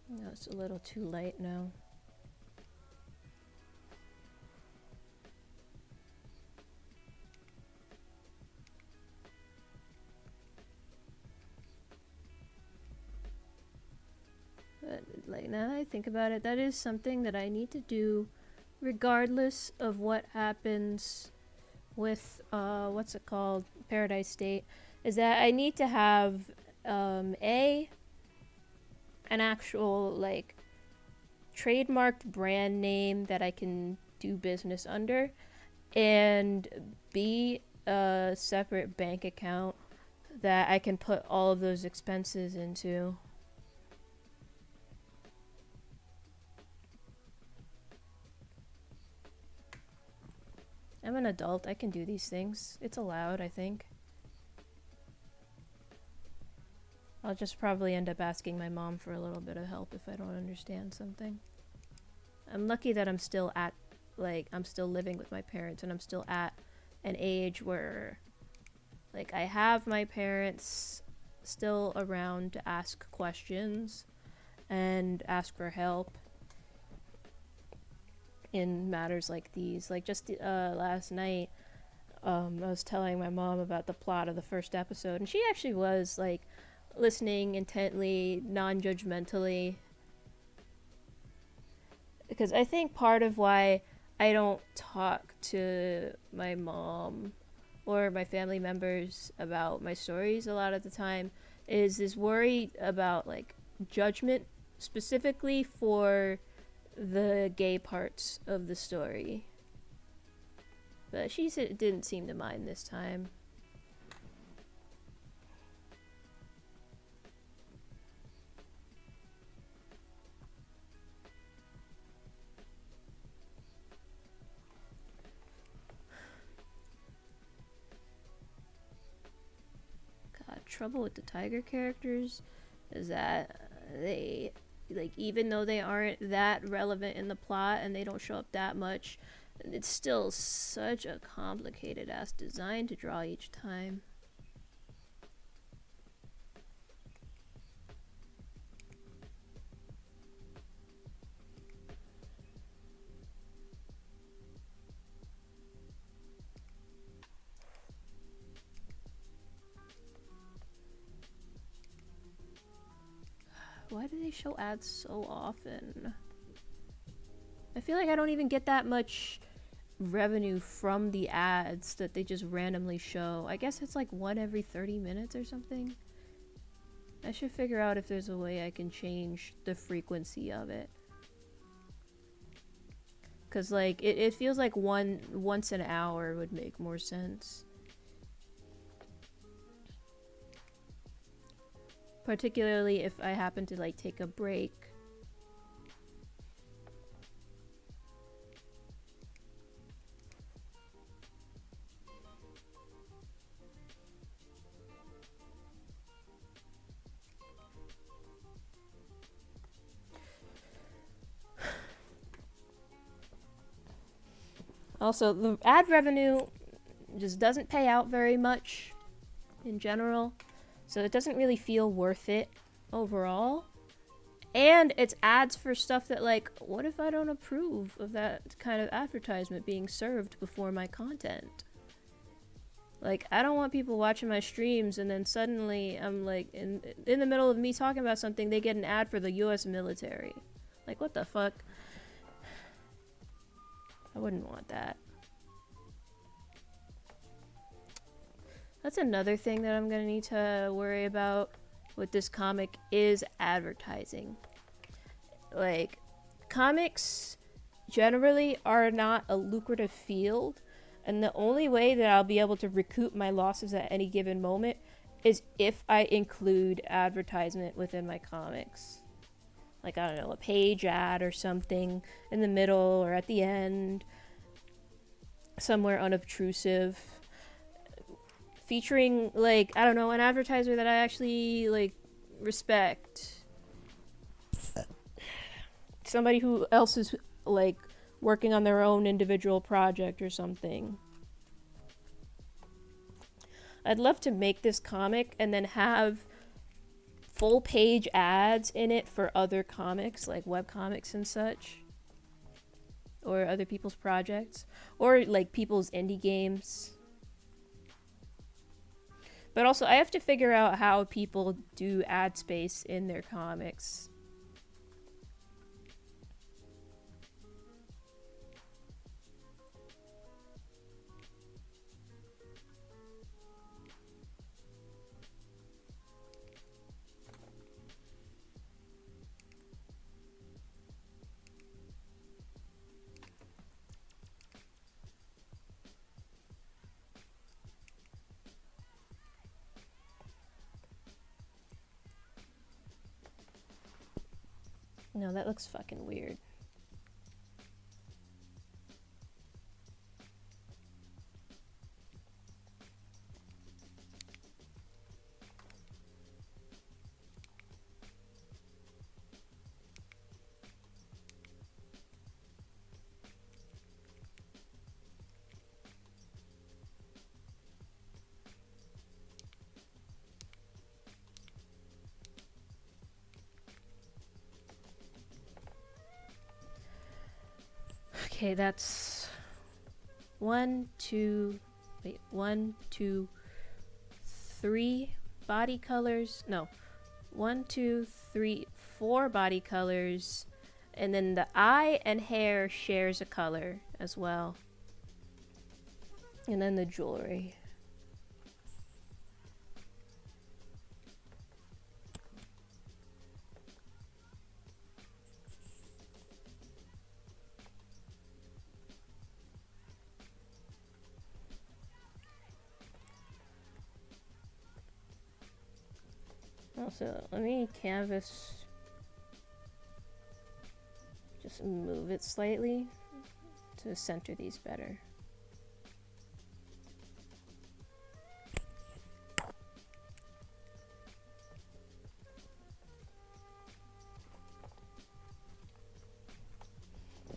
No, it's a little too light now. But, like, now that I think about it, that is something that I need to do regardless of what happens with, what's it called? Paradise State. Is that I need to have, an actual, like, trademarked brand name that I can do business under, and B, a separate bank account that I can put all of those expenses into. I'm an adult. I can do these things. It's allowed, I think. I'll just probably end up asking my mom for a little bit of help if I don't understand something. I'm lucky that I'm still at, like, I'm still living with my parents and I'm still at an age where, like, I have my parents still around to ask questions and ask for help in matters like these. Like, just last night, I was telling my mom about the plot of the first episode, and she actually was, like, listening intently, non-judgmentally. Because I think part of why I don't talk to my mom or my family members about my stories a lot of the time is this worry about, like, judgment, specifically for the gay parts of the story. But she didn't seem to mind this time. God, trouble with the tiger characters is that they, like, even though they aren't that relevant in the plot and they don't show up that much, it's still such a complicated ass design to draw each time. Why do they show ads so often? I feel like I don't even get that much revenue from the ads that they just randomly show. I guess it's like one every 30 minutes or something. I should figure out if there's a way I can change the frequency of it. Cause like it feels like once an hour would make more sense. Particularly if I happen to, like, take a break. Also, the ad revenue just doesn't pay out very much in general, so it doesn't really feel worth it overall. And it's ads for stuff that, like, what if I don't approve of that kind of advertisement being served before my content? Like, I don't want people watching my streams and then suddenly I'm, like, in the middle of me talking about something, they get an ad for the US military. Like, what the fuck? I wouldn't want that. That's another thing that I'm gonna need to worry about with this comic is advertising. Like, comics generally are not a lucrative field, and the only way that I'll be able to recoup my losses at any given moment is if I include advertisement within my comics. Like, I don't know, a page ad or something in the middle or at the end, somewhere unobtrusive, featuring, like, I don't know, an advertiser that I actually, like, respect. Somebody who else is, like, working on their own individual project or something. I'd love to make this comic and then have full page ads in it for other comics, like webcomics and such, or other people's projects, or like people's indie games. But also, I have to figure out how people do ad space in their comics. No, that looks fucking weird. Okay, that's one, two, wait, one, two, three body colors. No, one, two, three, four body colors. And then the eye and hair shares a color as well. And then the jewelry. Also, let me canvas. Just move it slightly to center these better.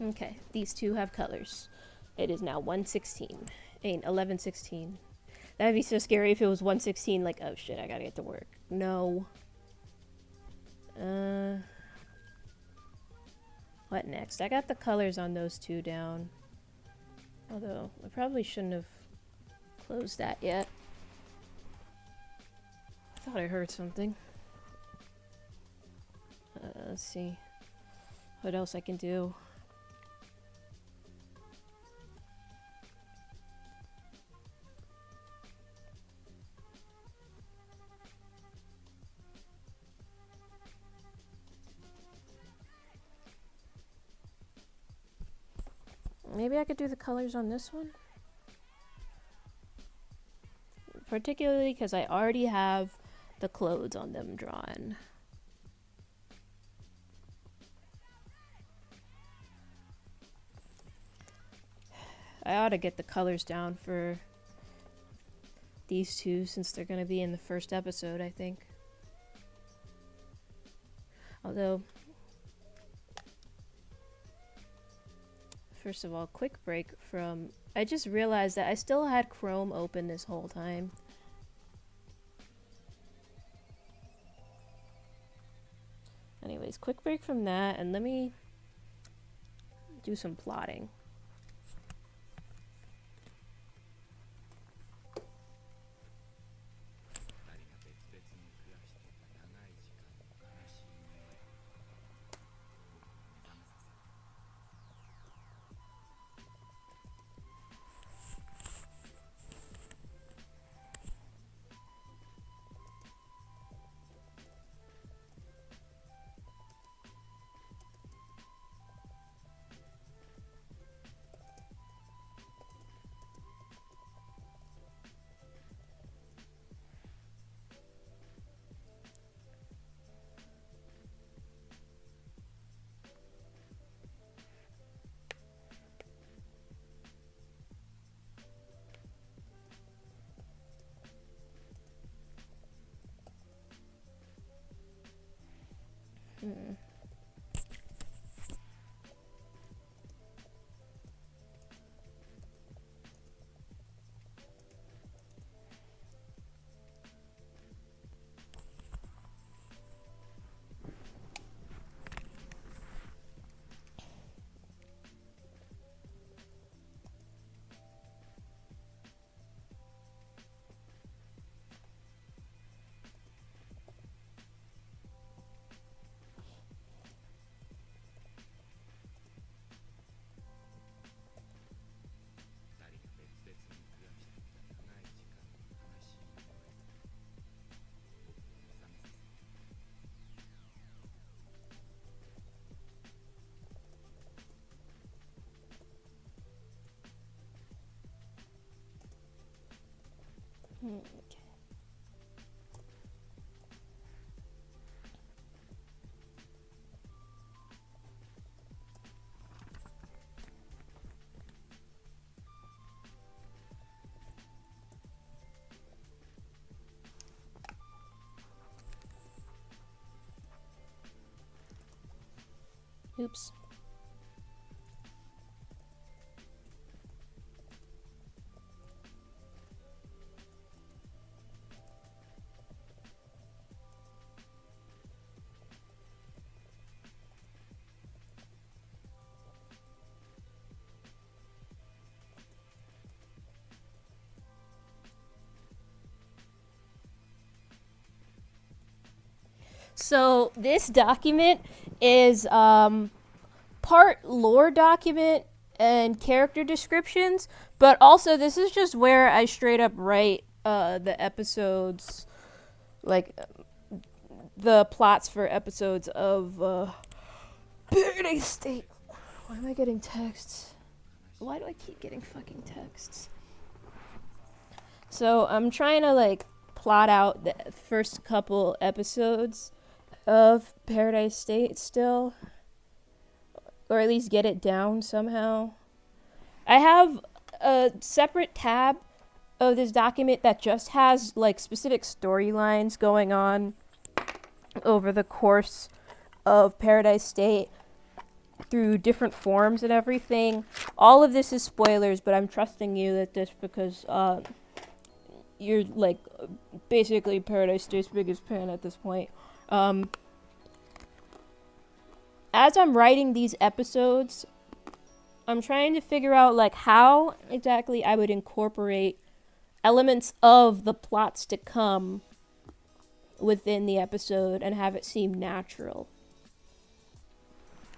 Okay, these two have colors. It is now 1:16. 11:16. That'd be so scary if it was 1:16, like, oh shit, I gotta get to work. No. What next? I got the colors on those two down. Although, I probably shouldn't have closed that yet. I thought I heard something. Let's see what else I can do. Maybe I could do the colors on this one? Particularly because I already have the clothes on them drawn. I ought to get the colors down for these two since they're going to be in the first episode, I think. Although, first of all, quick break from... I just realized that I still had Chrome open this whole time. Anyways, quick break from that, and let me do some plotting. Okay. Oops. So this document is part lore document and character descriptions, but also this is just where I straight up write the episodes, like the plots for episodes of Paradise State. Why am I getting texts? Why do I keep getting fucking texts? So I'm trying to like plot out the first couple episodes of Paradise State still, or at least get it down somehow. I have a separate tab of this document that just has like specific storylines going on over the course of Paradise State through different forms and everything. All of this is spoilers, but I'm trusting you that this, because you're like basically Paradise State's biggest fan at this point. As I'm writing these episodes, I'm trying to figure out like how exactly I would incorporate elements of the plots to come within the episode and have it seem natural.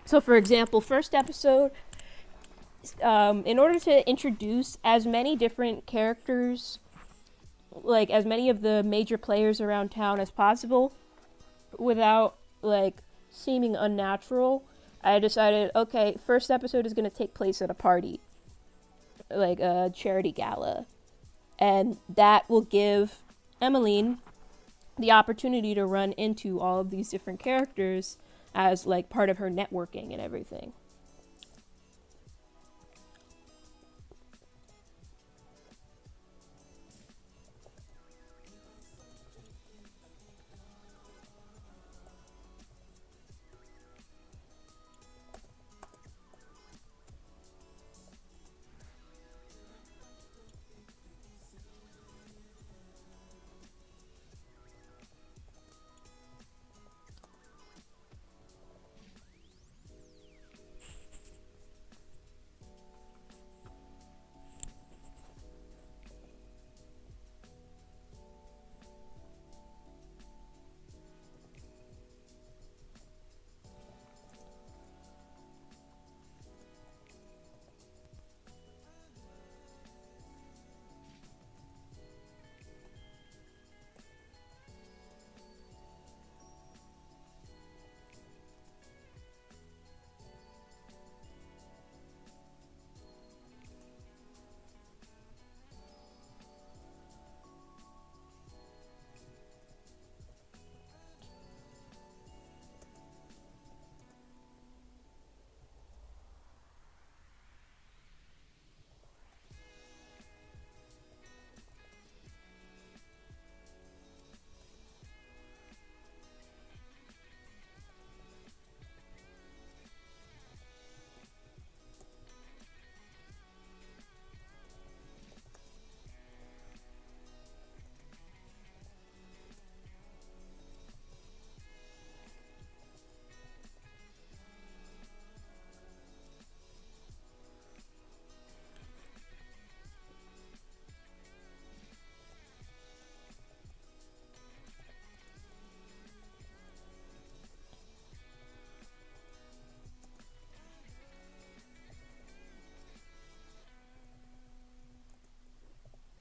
So for example, first episode, in order to introduce as many different characters, like as many of the major players around town as possible without like seeming unnatural, I decided, okay, first episode is going to take place at a party, like a charity gala, and that will give Emmeline the opportunity to run into all of these different characters as like part of her networking and everything.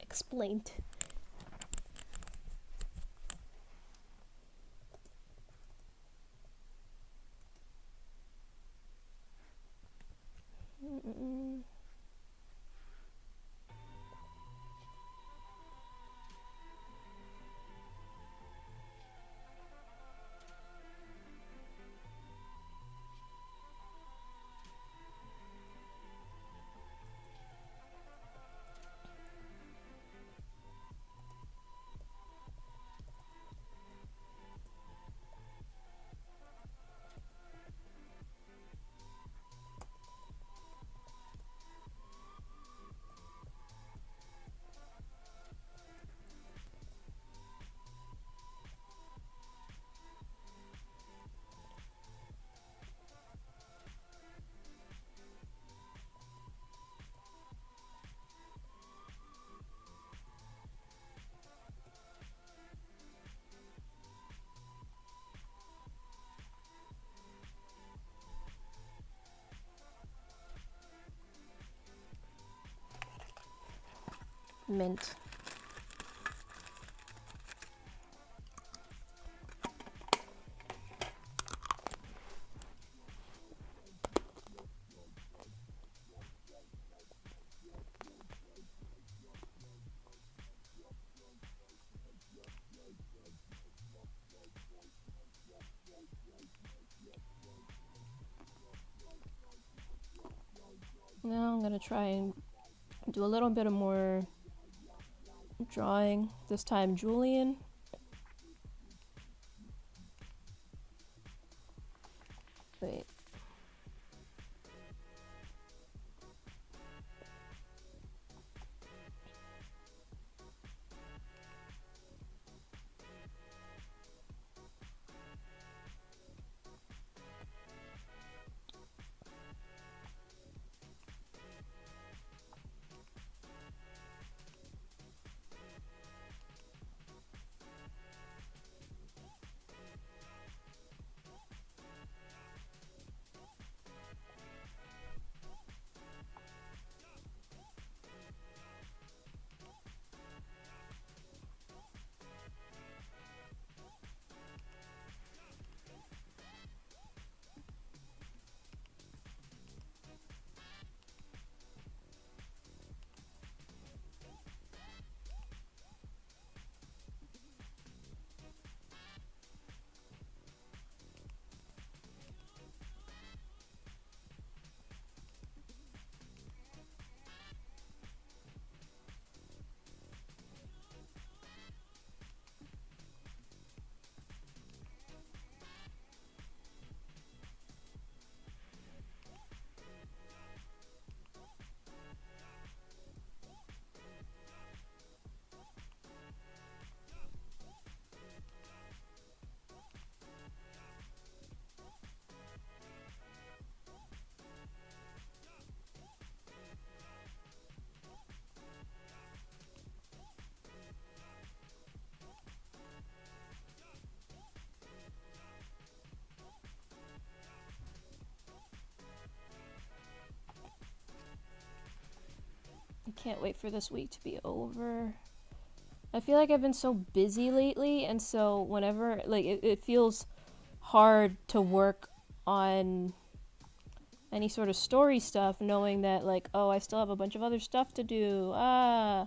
Explained. Mm-mm. mint. Now I'm gonna try and do a little bit of more drawing. This time Julian. Wait. I can't wait for this week to be over. I feel like I've been so busy lately, and so whenever, like, it feels hard to work on any sort of story stuff, knowing that, like, oh, I still have a bunch of other stuff to do. I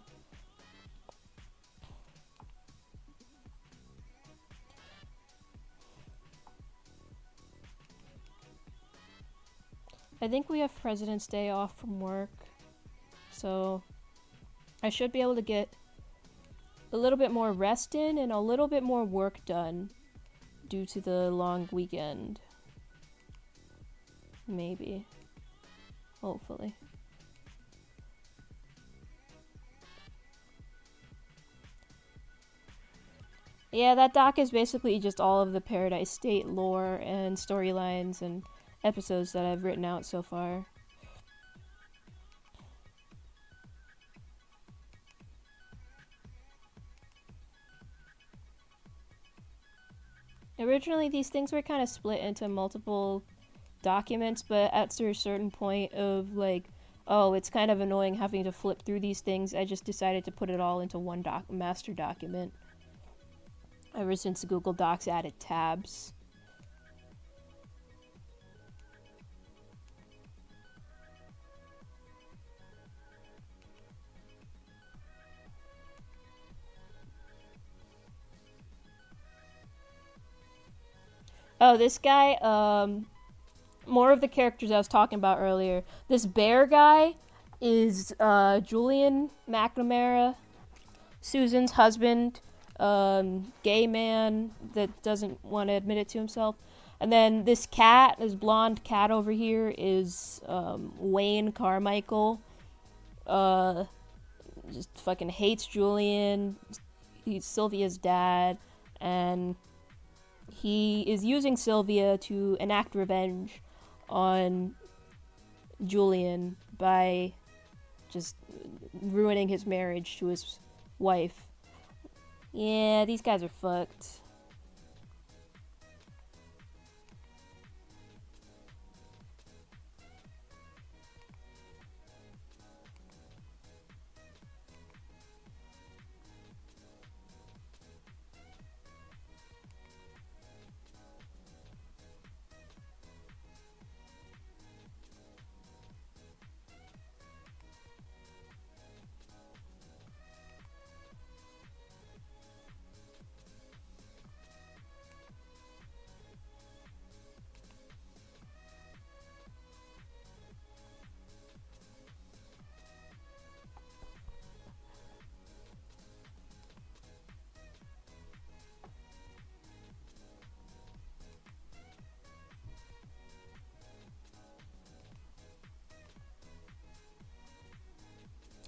think we have President's Day off from work, so I should be able to get a little bit more rest in and a little bit more work done due to the long weekend. Maybe. Hopefully. Yeah, that doc is basically just all of the Paradise State lore and storylines and episodes that I've written out so far. Originally, these things were kind of split into multiple documents, but at a certain point of, like, oh, it's kind of annoying having to flip through these things, I just decided to put it all into one master document. Ever since Google Docs added tabs. Oh, this guy, more of the characters I was talking about earlier. This bear guy is Julian McNamara, Susan's husband, gay man that doesn't want to admit it to himself. And then this cat, this blonde cat over here, is Wayne Carmichael. Just fucking hates Julian. He's Sylvia's dad, and he is using Sylvia to enact revenge on Julian by just ruining his marriage to his wife. Yeah, these guys are fucked.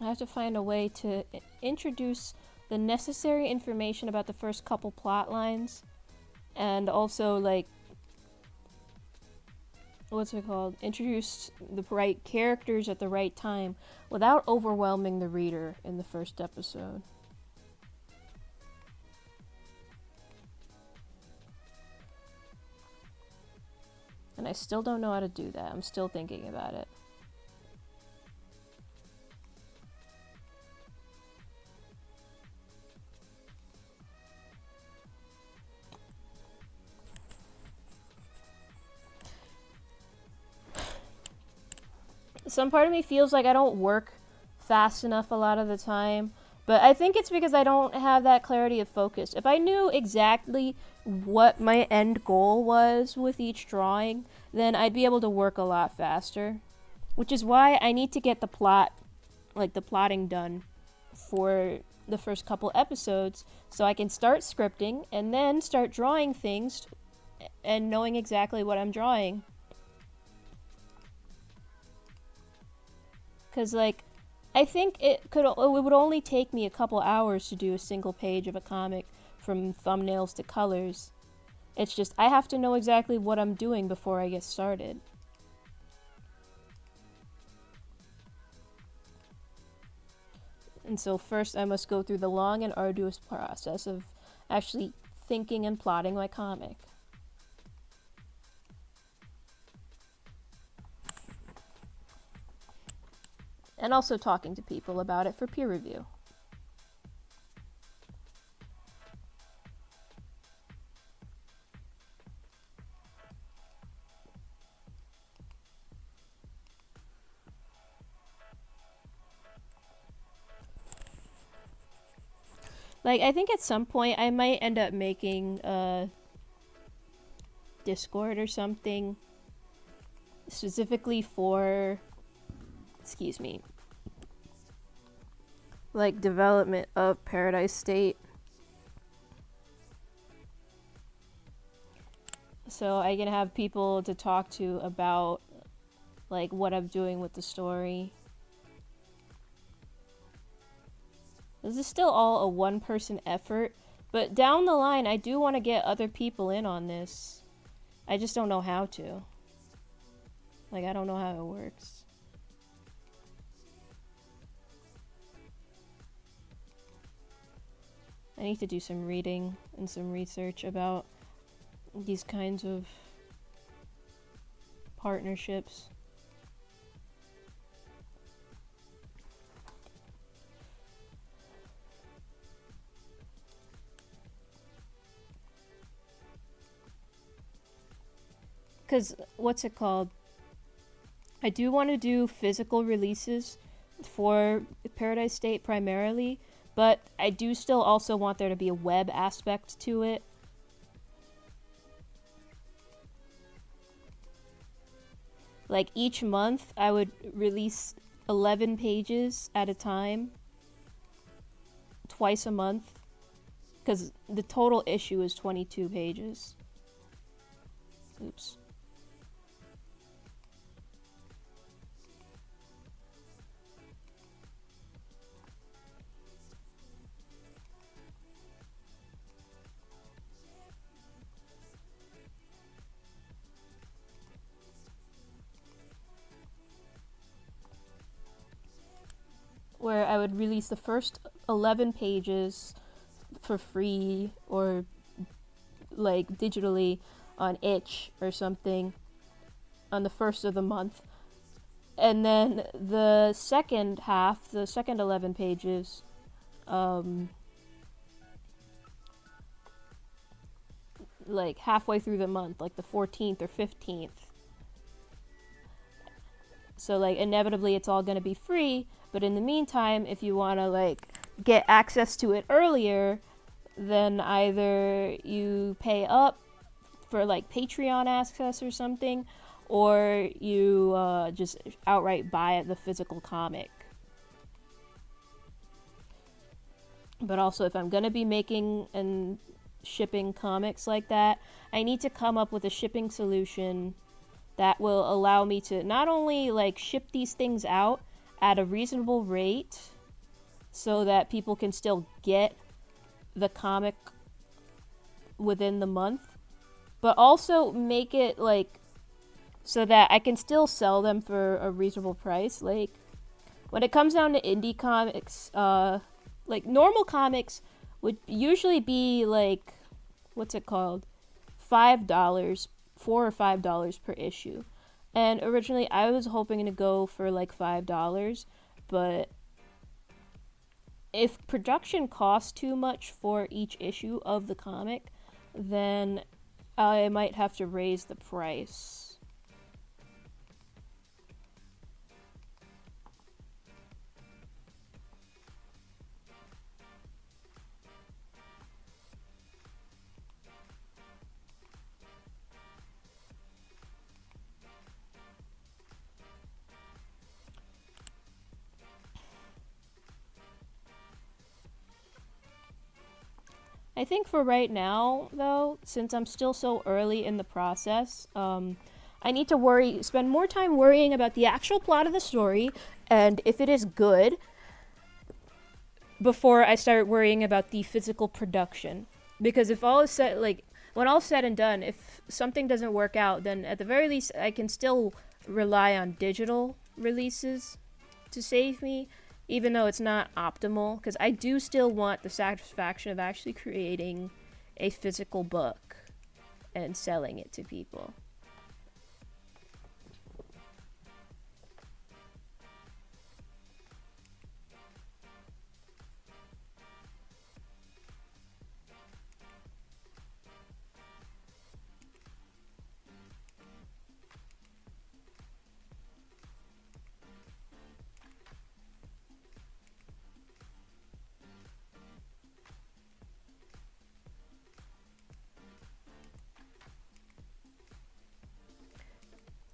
I have to find a way to introduce the necessary information about the first couple plot lines, and also, like, what's it called? Introduce the right characters at the right time without overwhelming the reader in the first episode. And I still don't know how to do that. I'm still thinking about it. Some part of me feels like I don't work fast enough a lot of the time, but I think it's because I don't have that clarity of focus. If I knew exactly what my end goal was with each drawing, then I'd be able to work a lot faster. Which is why I need to get the plot, like the plotting done for the first couple episodes, so I can start scripting and then start drawing things and knowing exactly what I'm drawing. Because, like, I think it would only take me a couple hours to do a single page of a comic from thumbnails to colors. It's just, I have to know exactly what I'm doing before I get started. And so first I must go through the long and arduous process of actually thinking and plotting my comic. And also talking to people about it for peer review. Like, I think at some point I might end up making a Discord or something specifically for, like, development of Paradise State. So I can have people to talk to about, like, what I'm doing with the story. This is still all a one-person effort, but down the line I do want to get other people in on this. I just don't know how to. Like, I don't know how it works. I need to do some reading and some research about these kinds of partnerships. Because, what's it called? I do want to do physical releases for Paradise State primarily, but I do still also want there to be a web aspect to it. Like, each month I would release 11 pages at a time, twice a month, because the total issue is 22 pages. Oops. Where I would release the first 11 pages for free or, like, digitally on Itch or something on the first of the month. And then the second half, the second 11 pages, like, halfway through the month, like the 14th or 15th. So, like, inevitably it's all going to be free, but in the meantime, if you want to, like, get access to it earlier, then either you pay up for, like, Patreon access or something, or you just outright buy the physical comic. But also, if I'm going to be making and shipping comics like that, I need to come up with a shipping solution that will allow me to not only, like, ship these things out at a reasonable rate so that people can still get the comic within the month, but also make it like so that I can still sell them for a reasonable price. Like when it comes down to indie comics, like normal comics would usually be like, what's it called? $5, $4 or $5 per issue. And originally I was hoping to go for like $5, but if production costs too much for each issue of the comic, then I might have to raise the price. I think for right now, though, since I'm still so early in the process, I need to spend more time worrying about the actual plot of the story and if it is good before I start worrying about the physical production. Because if all is said, like, when all's said and done, if something doesn't work out, then at the very least, I can still rely on digital releases to save me, even though it's not optimal, because I do still want the satisfaction of actually creating a physical book and selling it to people.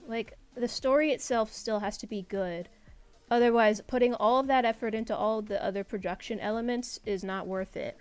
Like, the story itself still has to be good. Otherwise, putting all of that effort into all the other production elements is not worth it.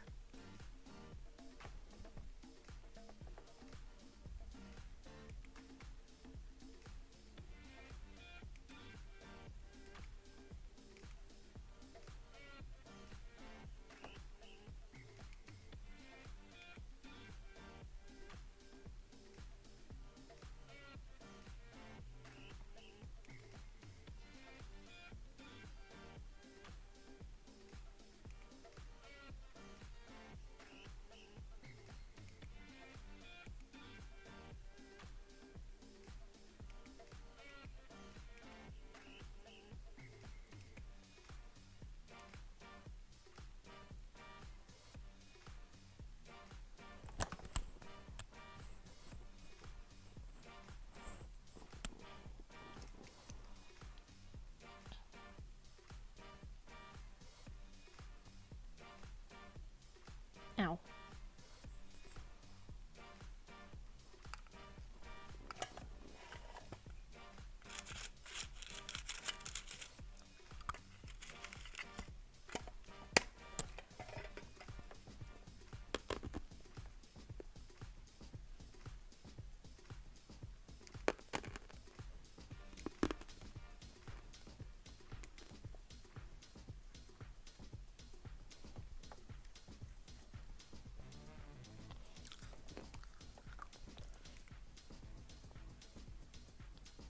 Ow.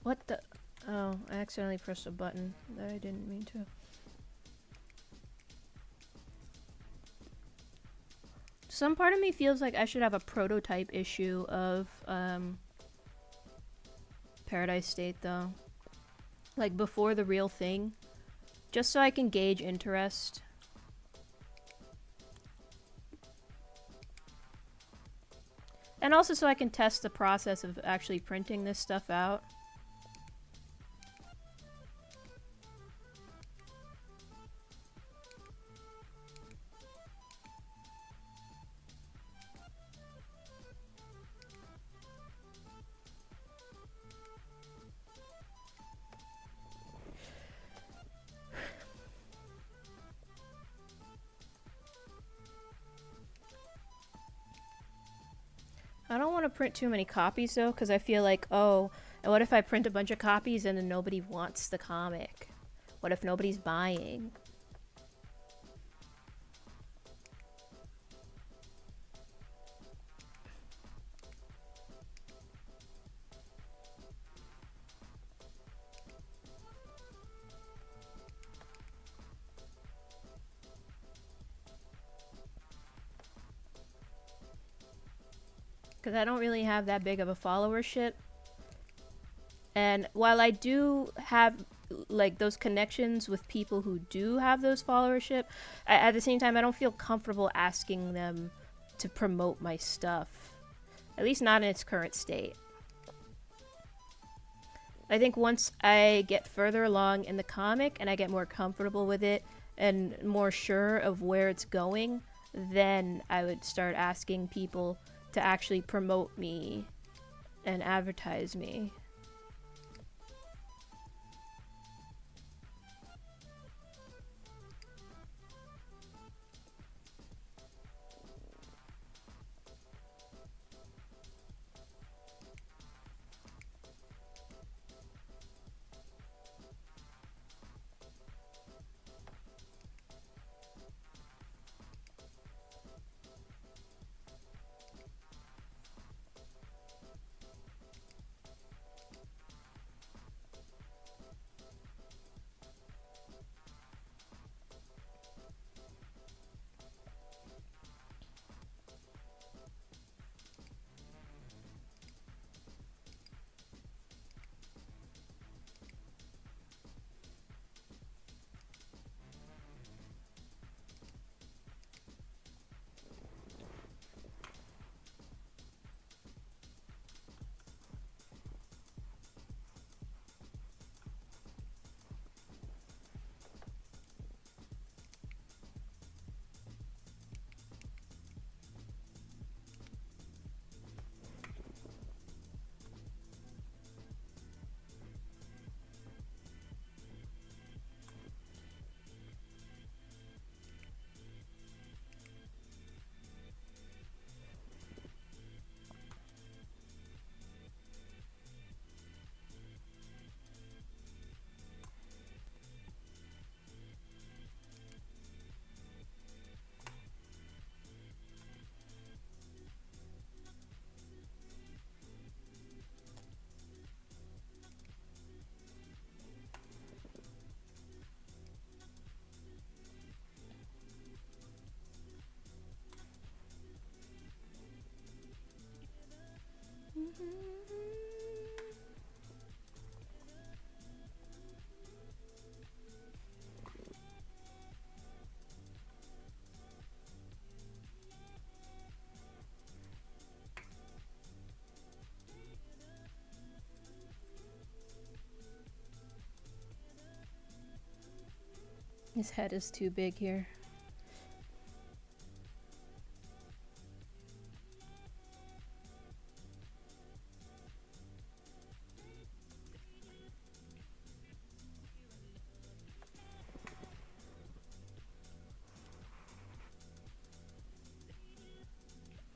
What the? Oh, I accidentally pressed a button that I didn't mean to. Some part of me feels like I should have a prototype issue of Paradise State, though. Like, before the real thing. Just so I can gauge interest. And also so I can test the process of actually printing this stuff out. I don't want to print too many copies though, because I feel like, oh, and what if I print a bunch of copies and then nobody wants the comic? What if nobody's buying? Because I don't really have that big of a followership. And while I do have like those connections with people who do have those followership, at the same time I don't feel comfortable asking them to promote my stuff. At least not in its current state. I think once I get further along in the comic and I get more comfortable with it and more sure of where it's going, then I would start asking people to actually promote me and advertise me. His head is too big here.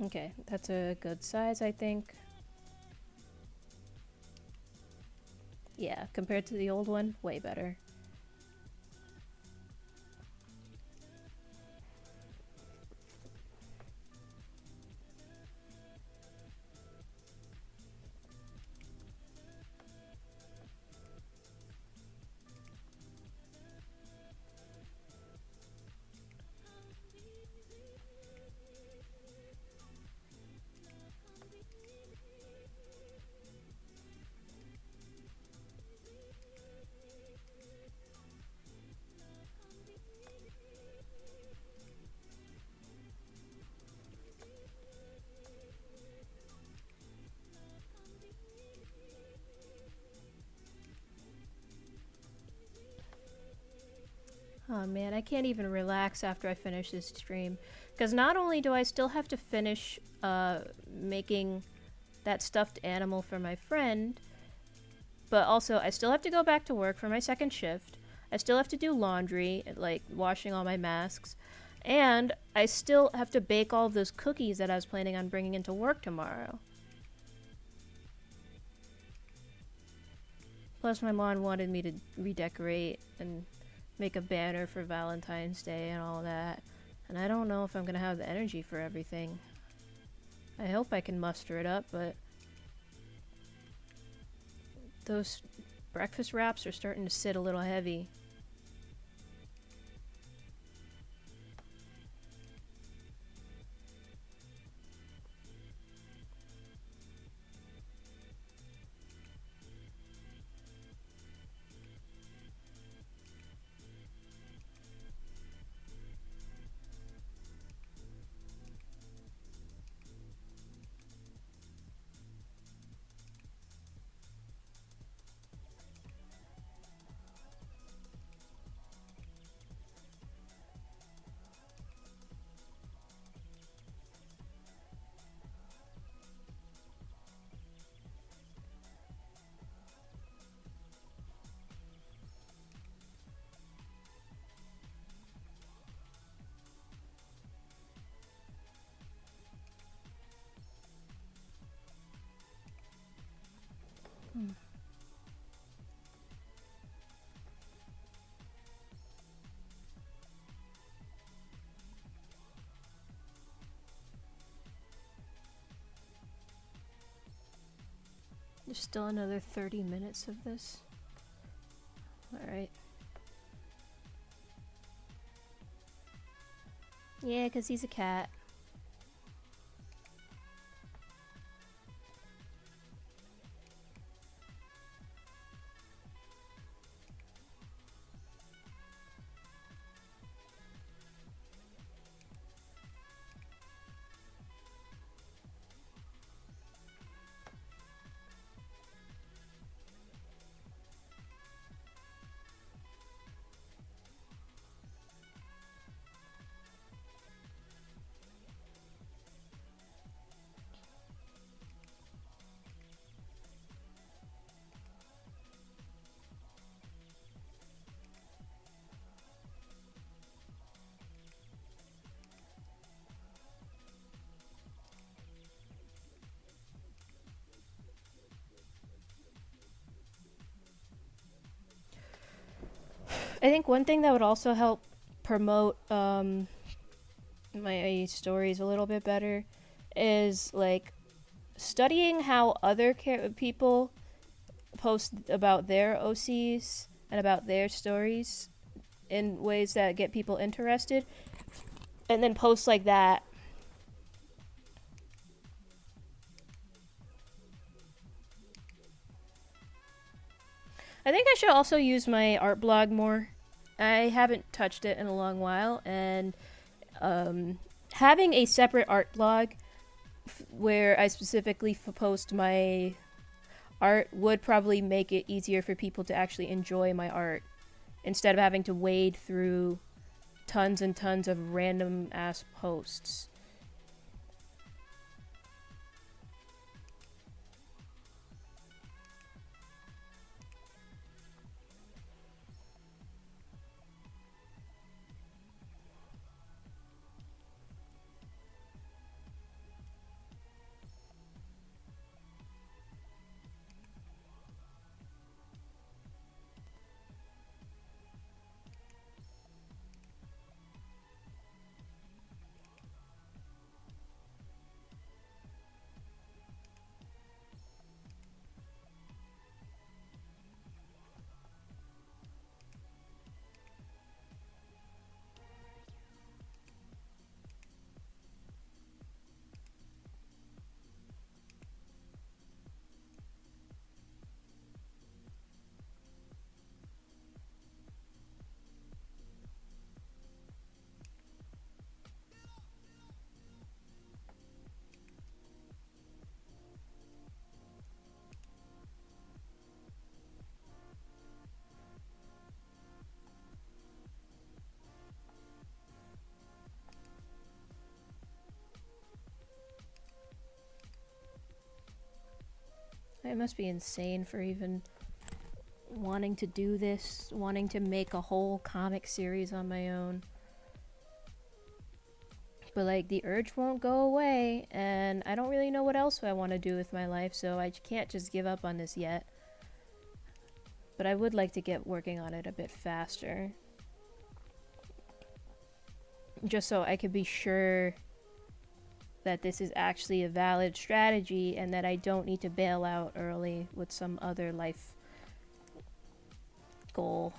Okay, that's a good size, I think. Yeah, compared to the old one, way better. Oh man, I can't even relax after I finish this stream. Because not only do I still have to finish making that stuffed animal for my friend, but also I still have to go back to work for my second shift. I still have to do laundry, like washing all my masks. And I still have to bake all of those cookies that I was planning on bringing into work tomorrow. Plus, my mom wanted me to redecorate and make a banner for Valentine's Day and all that. And I don't know if I'm gonna have the energy for everything. I hope I can muster it up, but those breakfast wraps are starting to sit a little heavy. There's still another 30 minutes of this. Alright. Yeah, 'cause he's a cat. I think one thing that would also help promote my stories a little bit better is like studying how other people post about their OCs and about their stories in ways that get people interested, and then post like that. I think I should also use my art blog more. I haven't touched it in a long while, and having a separate art blog where I specifically post my art would probably make it easier for people to actually enjoy my art instead of having to wade through tons and tons of random ass posts. I must be insane for even wanting to do this, wanting to make a whole comic series on my own. But like the urge won't go away, and I don't really know what else I want to do with my life, so I can't just give up on this yet. but I would like to get working on it a bit faster. Just so I could be sure that this is actually a valid strategy and that I don't need to bail out early with some other life goal.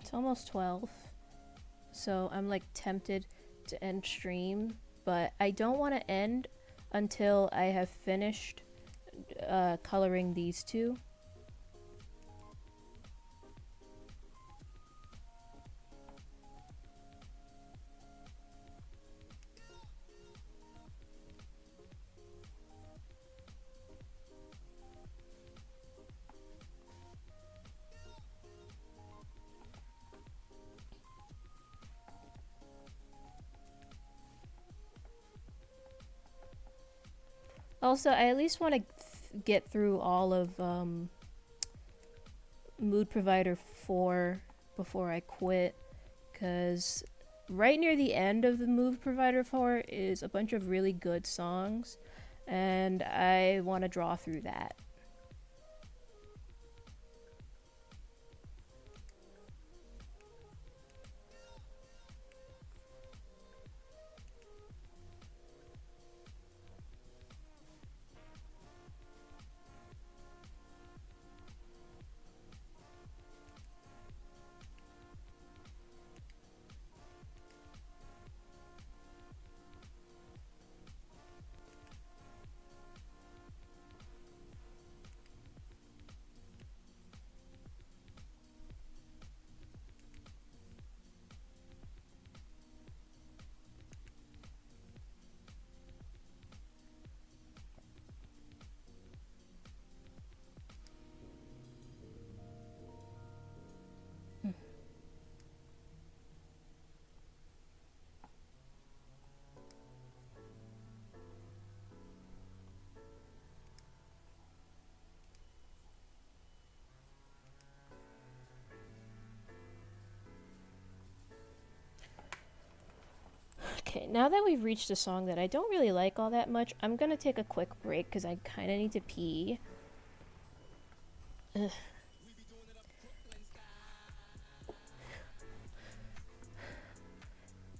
It's almost 12, so I'm like tempted to end stream, but I don't want to end until I have finished coloring these two. Also, I at least want to get through all of Mood Provider 4 before I quit, because right near the end of the Mood Provider 4 is a bunch of really good songs, and I want to draw through that. Okay, now that we've reached a song that I don't really like all that much, I'm gonna take a quick break because I kind of need to pee. Ugh.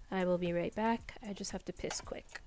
I will be right back. I just have to piss quick.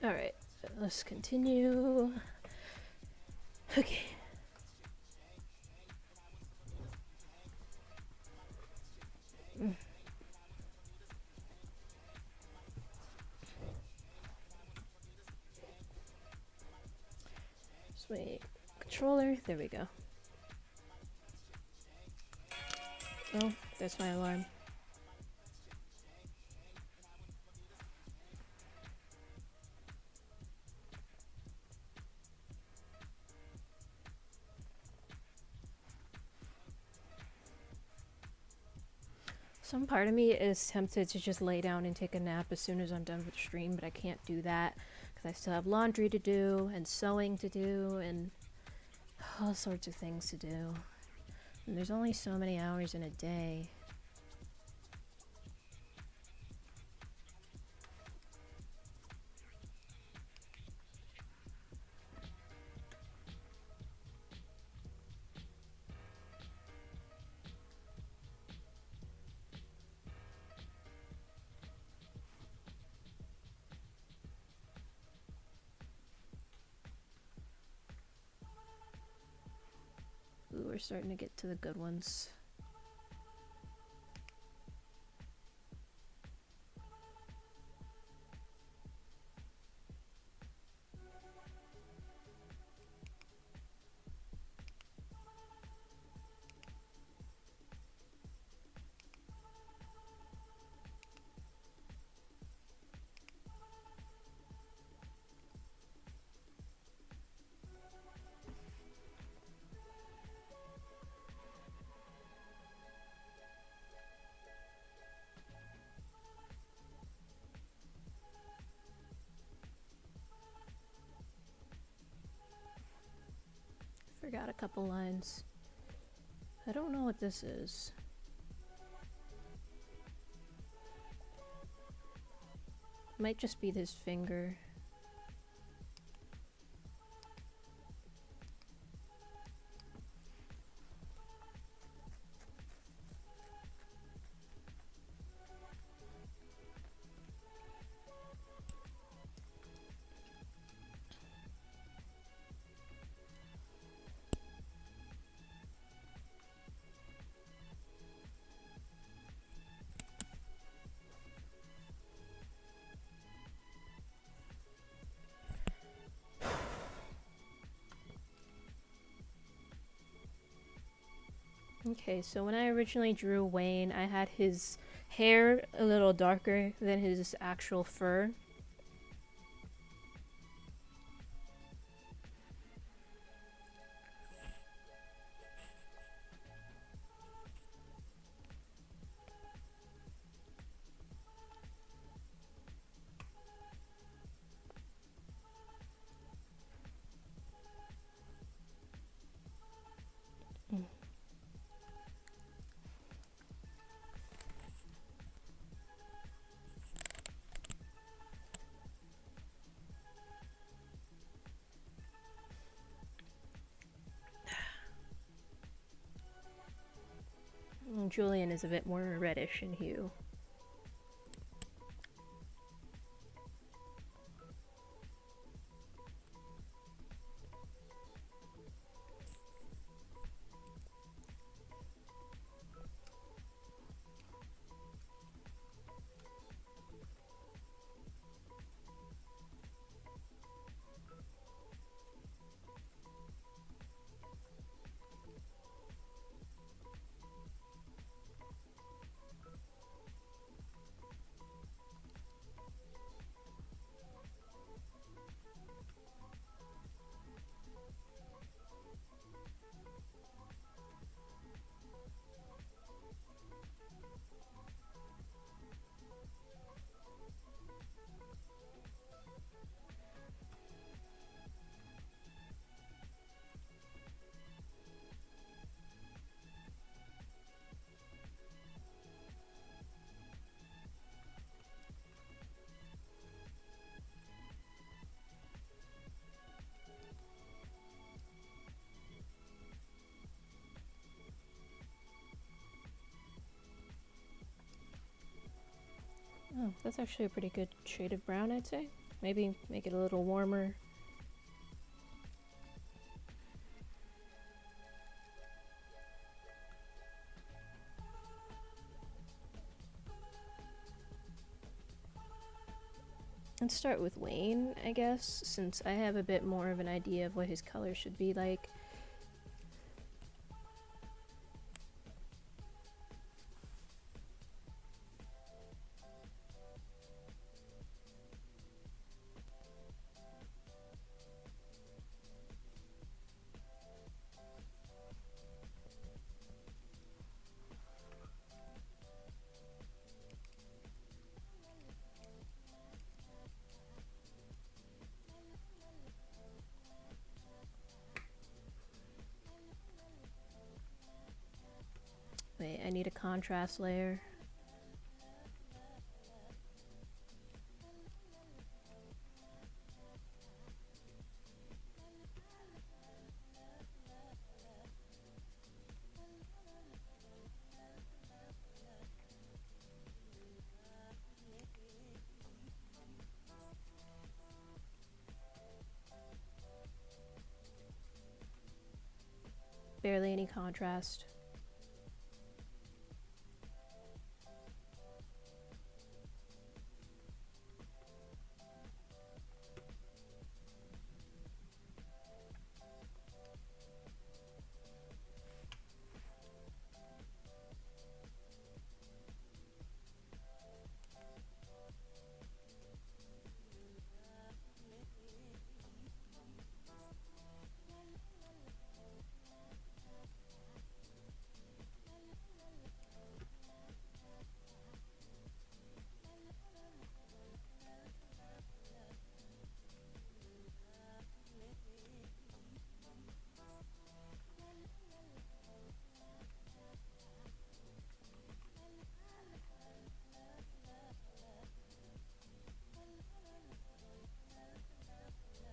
Alright, let's continue. Okay. Wait, controller, there we go. Oh, that's my alarm. Some part of me is tempted to just lay down and take a nap as soon as I'm done with the stream, but I can't do that because I still have laundry to do and sewing to do and all sorts of things to do. And there's only so many hours in a day. Ooh, we're starting to get to the good ones. Forgot a couple lines. I don't know what this is. Might just be this finger. Okay, so when I originally drew Wayne, I had his hair a little darker than his actual fur. Julian is a bit more reddish in hue. Oh, that's actually a pretty good shade of brown, I'd say. Maybe make it a little warmer. Let's start with Wayne, I guess, since I have a bit more of an idea of what his color should be like. Wait, I need a contrast layer. Barely any contrast.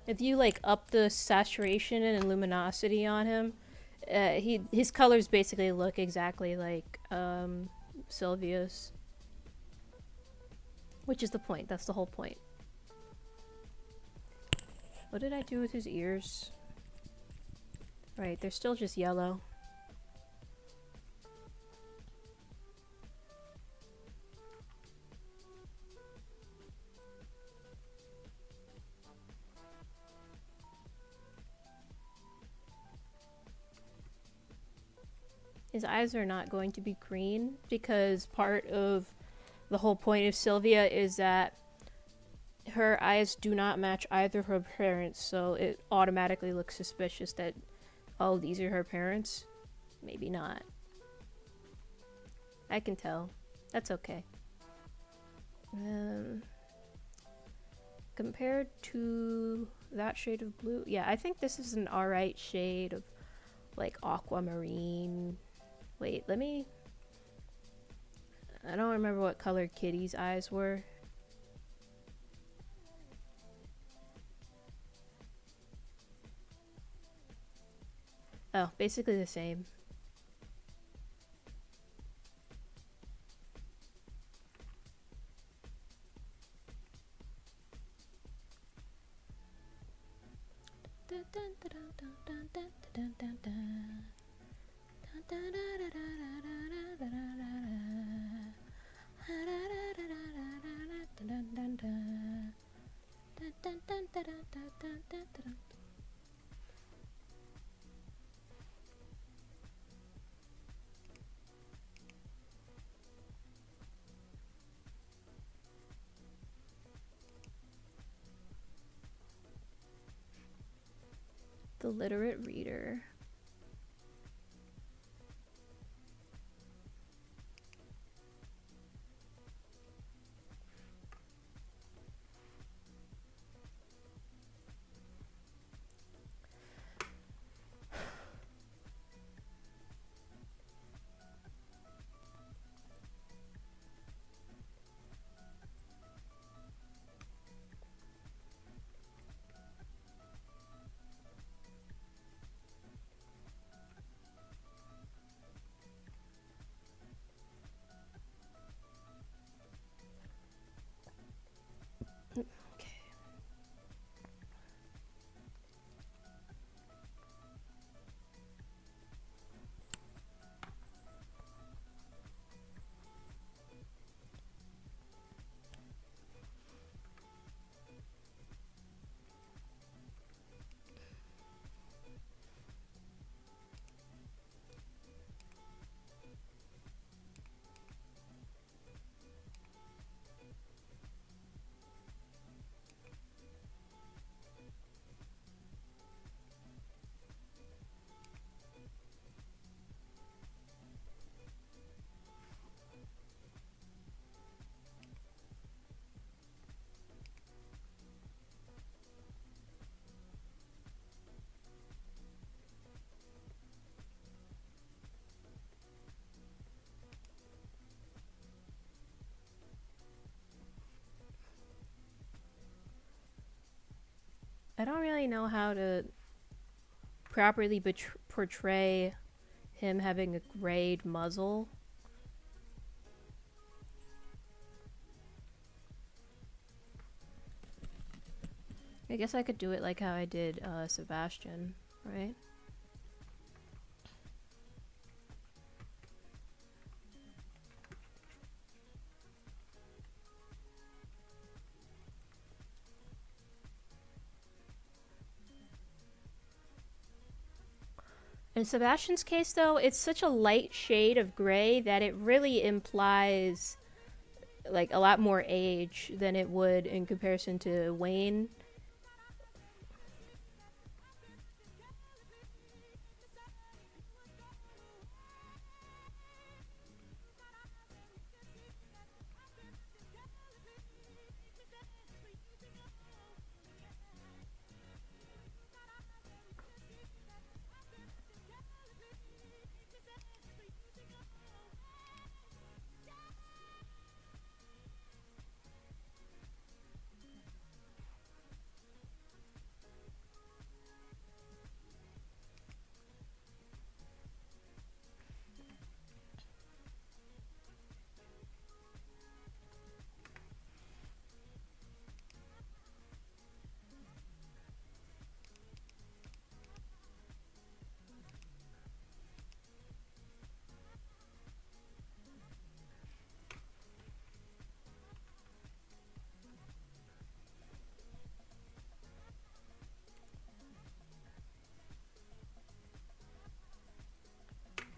If you like up the saturation and luminosity on him, his colors basically look exactly like Sylvia's. Which is the point. That's the whole point. What did I do with his ears? Right, they're still just yellow. His eyes are not going to be green because part of the whole point of Sylvia is that her eyes do not match either of her parents, so it automatically looks suspicious that, oh, these are her parents? Maybe not. I can tell. That's okay. Compared to that shade of blue, yeah, I think this is an alright shade of like aquamarine. Wait, let me... I don't remember what color Kitty's eyes were. Oh, basically the same. The Literate Reader. I don't really know how to properly portray him having a grayed muzzle. I guess I could do it like how I did Sebastian, right? In Sebastian's case, though, it's such a light shade of gray that it really implies like a lot more age than it would in comparison to Wayne.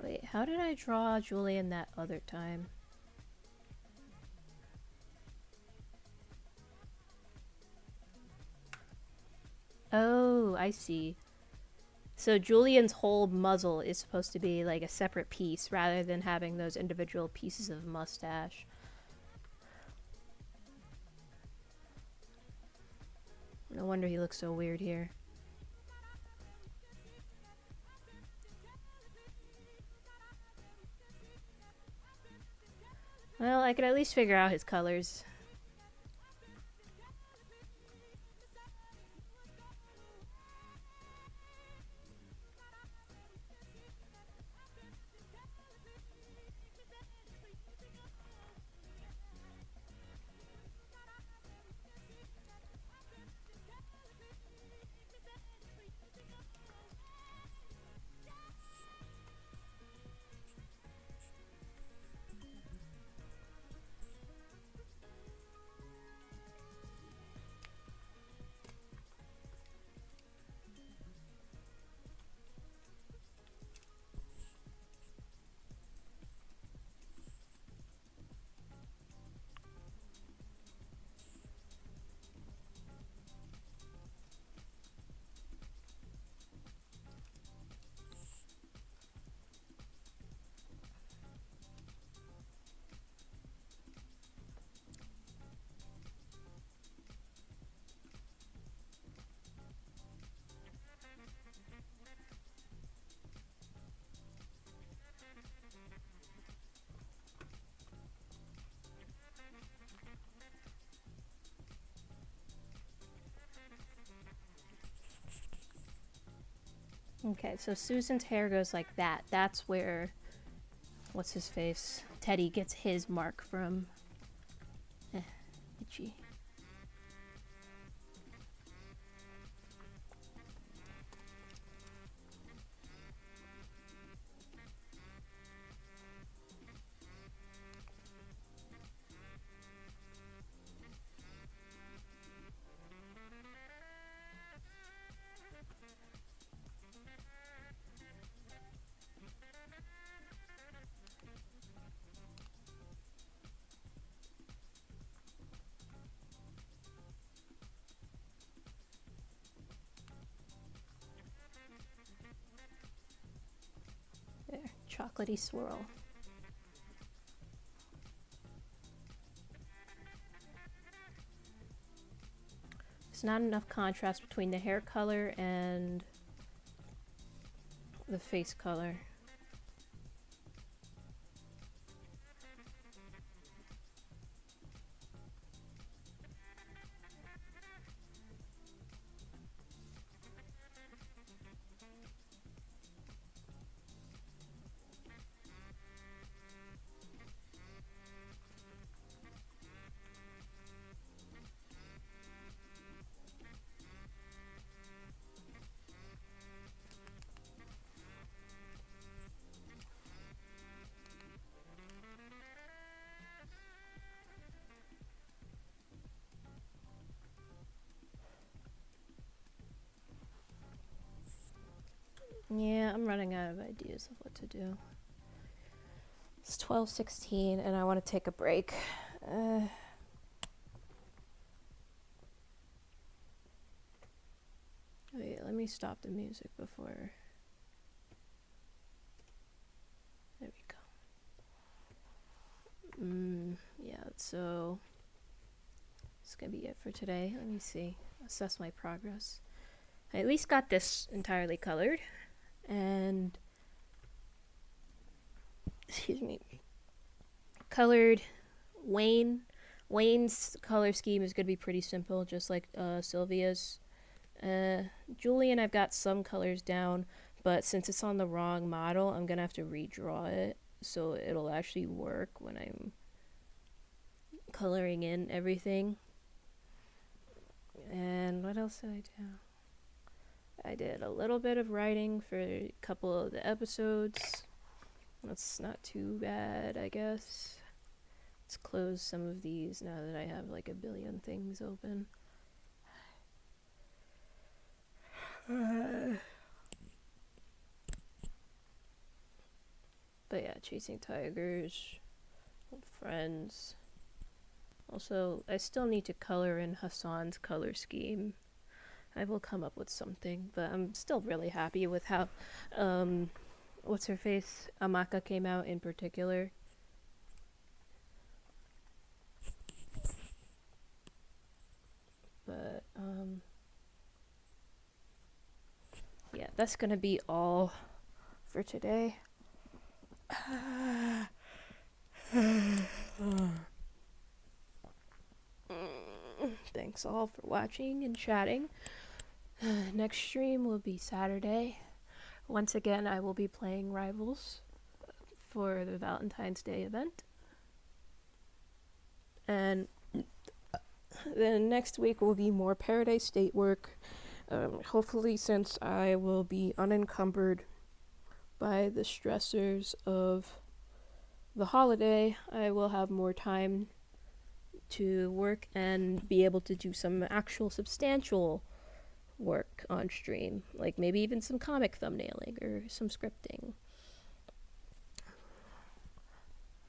Wait, how did I draw Julian that other time? Oh, I see. So Julian's whole muzzle is supposed to be like a separate piece rather than having those individual pieces of mustache. No wonder he looks so weird here. Well, I could at least figure out his colors. Okay, so Susan's hair goes like that. That's where, what's his face? Teddy gets his mark from. Itchy. There, chocolatey swirl. There's not enough contrast between the hair color and the face color. I'm running out of ideas of what to do. It's 12:16 and I want to take a break. Wait, let me stop the music before. There we go. Yeah, so it's gonna be it for today. Let me see. Assess my progress. I at least got this entirely colored. And excuse me. Colored Wayne. Wayne's color scheme is gonna be pretty simple, just like Sylvia's. Julian, I've got some colors down, but since it's on the wrong model, I'm gonna have to redraw it so it'll actually work when I'm coloring in everything. And what else did I do? I did a little bit of writing for a couple of the episodes. That's not too bad, I guess. Let's close some of these now that I have like a billion things open. But yeah, Chasing Tigers, Old Friends. Also, I still need to color in Hassan's color scheme. I will come up with something, but I'm still really happy with how, what's her face? Amaka came out in particular. But, yeah, that's gonna be all for today. Thanks all for watching and chatting. Next stream will be Saturday. Once again, I will be playing Rivals for the Valentine's Day event. And then next week will be more Paradise State work. Hopefully, since I will be unencumbered by the stressors of the holiday, I will have more time to work and be able to do some actual substantial work on stream, like maybe even some comic thumbnailing or some scripting.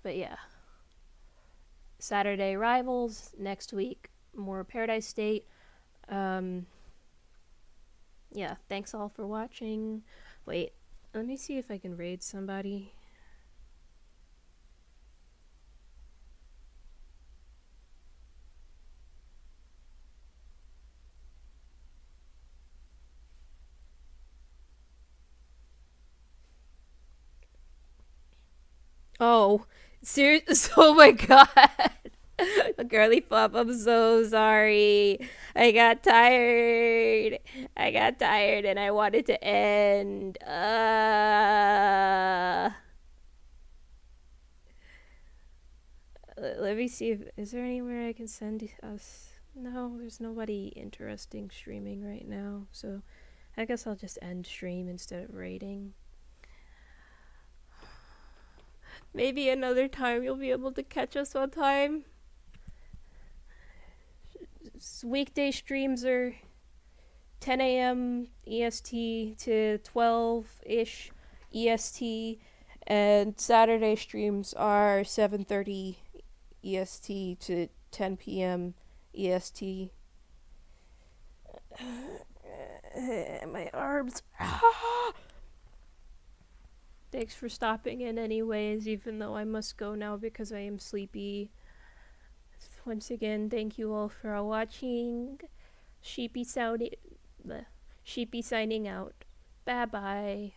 But yeah, Saturday Rivals, next week more Paradise State. Yeah, thanks all for watching. Wait, let me see if I can raid somebody. Oh, serious? Oh my god. Girly Pop, I'm so sorry. I got tired and I wanted to end. Let me see if, is there anywhere I can send us? No, there's nobody interesting streaming right now, so I guess I'll just end stream instead of raiding. Maybe another time you'll be able to catch us on time. Weekday streams are 10 a.m. EST to 12-ish EST, and Saturday streams are 7:30 EST to 10 p.m. EST. My arms. Thanks for stopping in anyways, even though I must go now because I am sleepy. Once again, thank you all for watching. Sheepy signing out. Bye bye.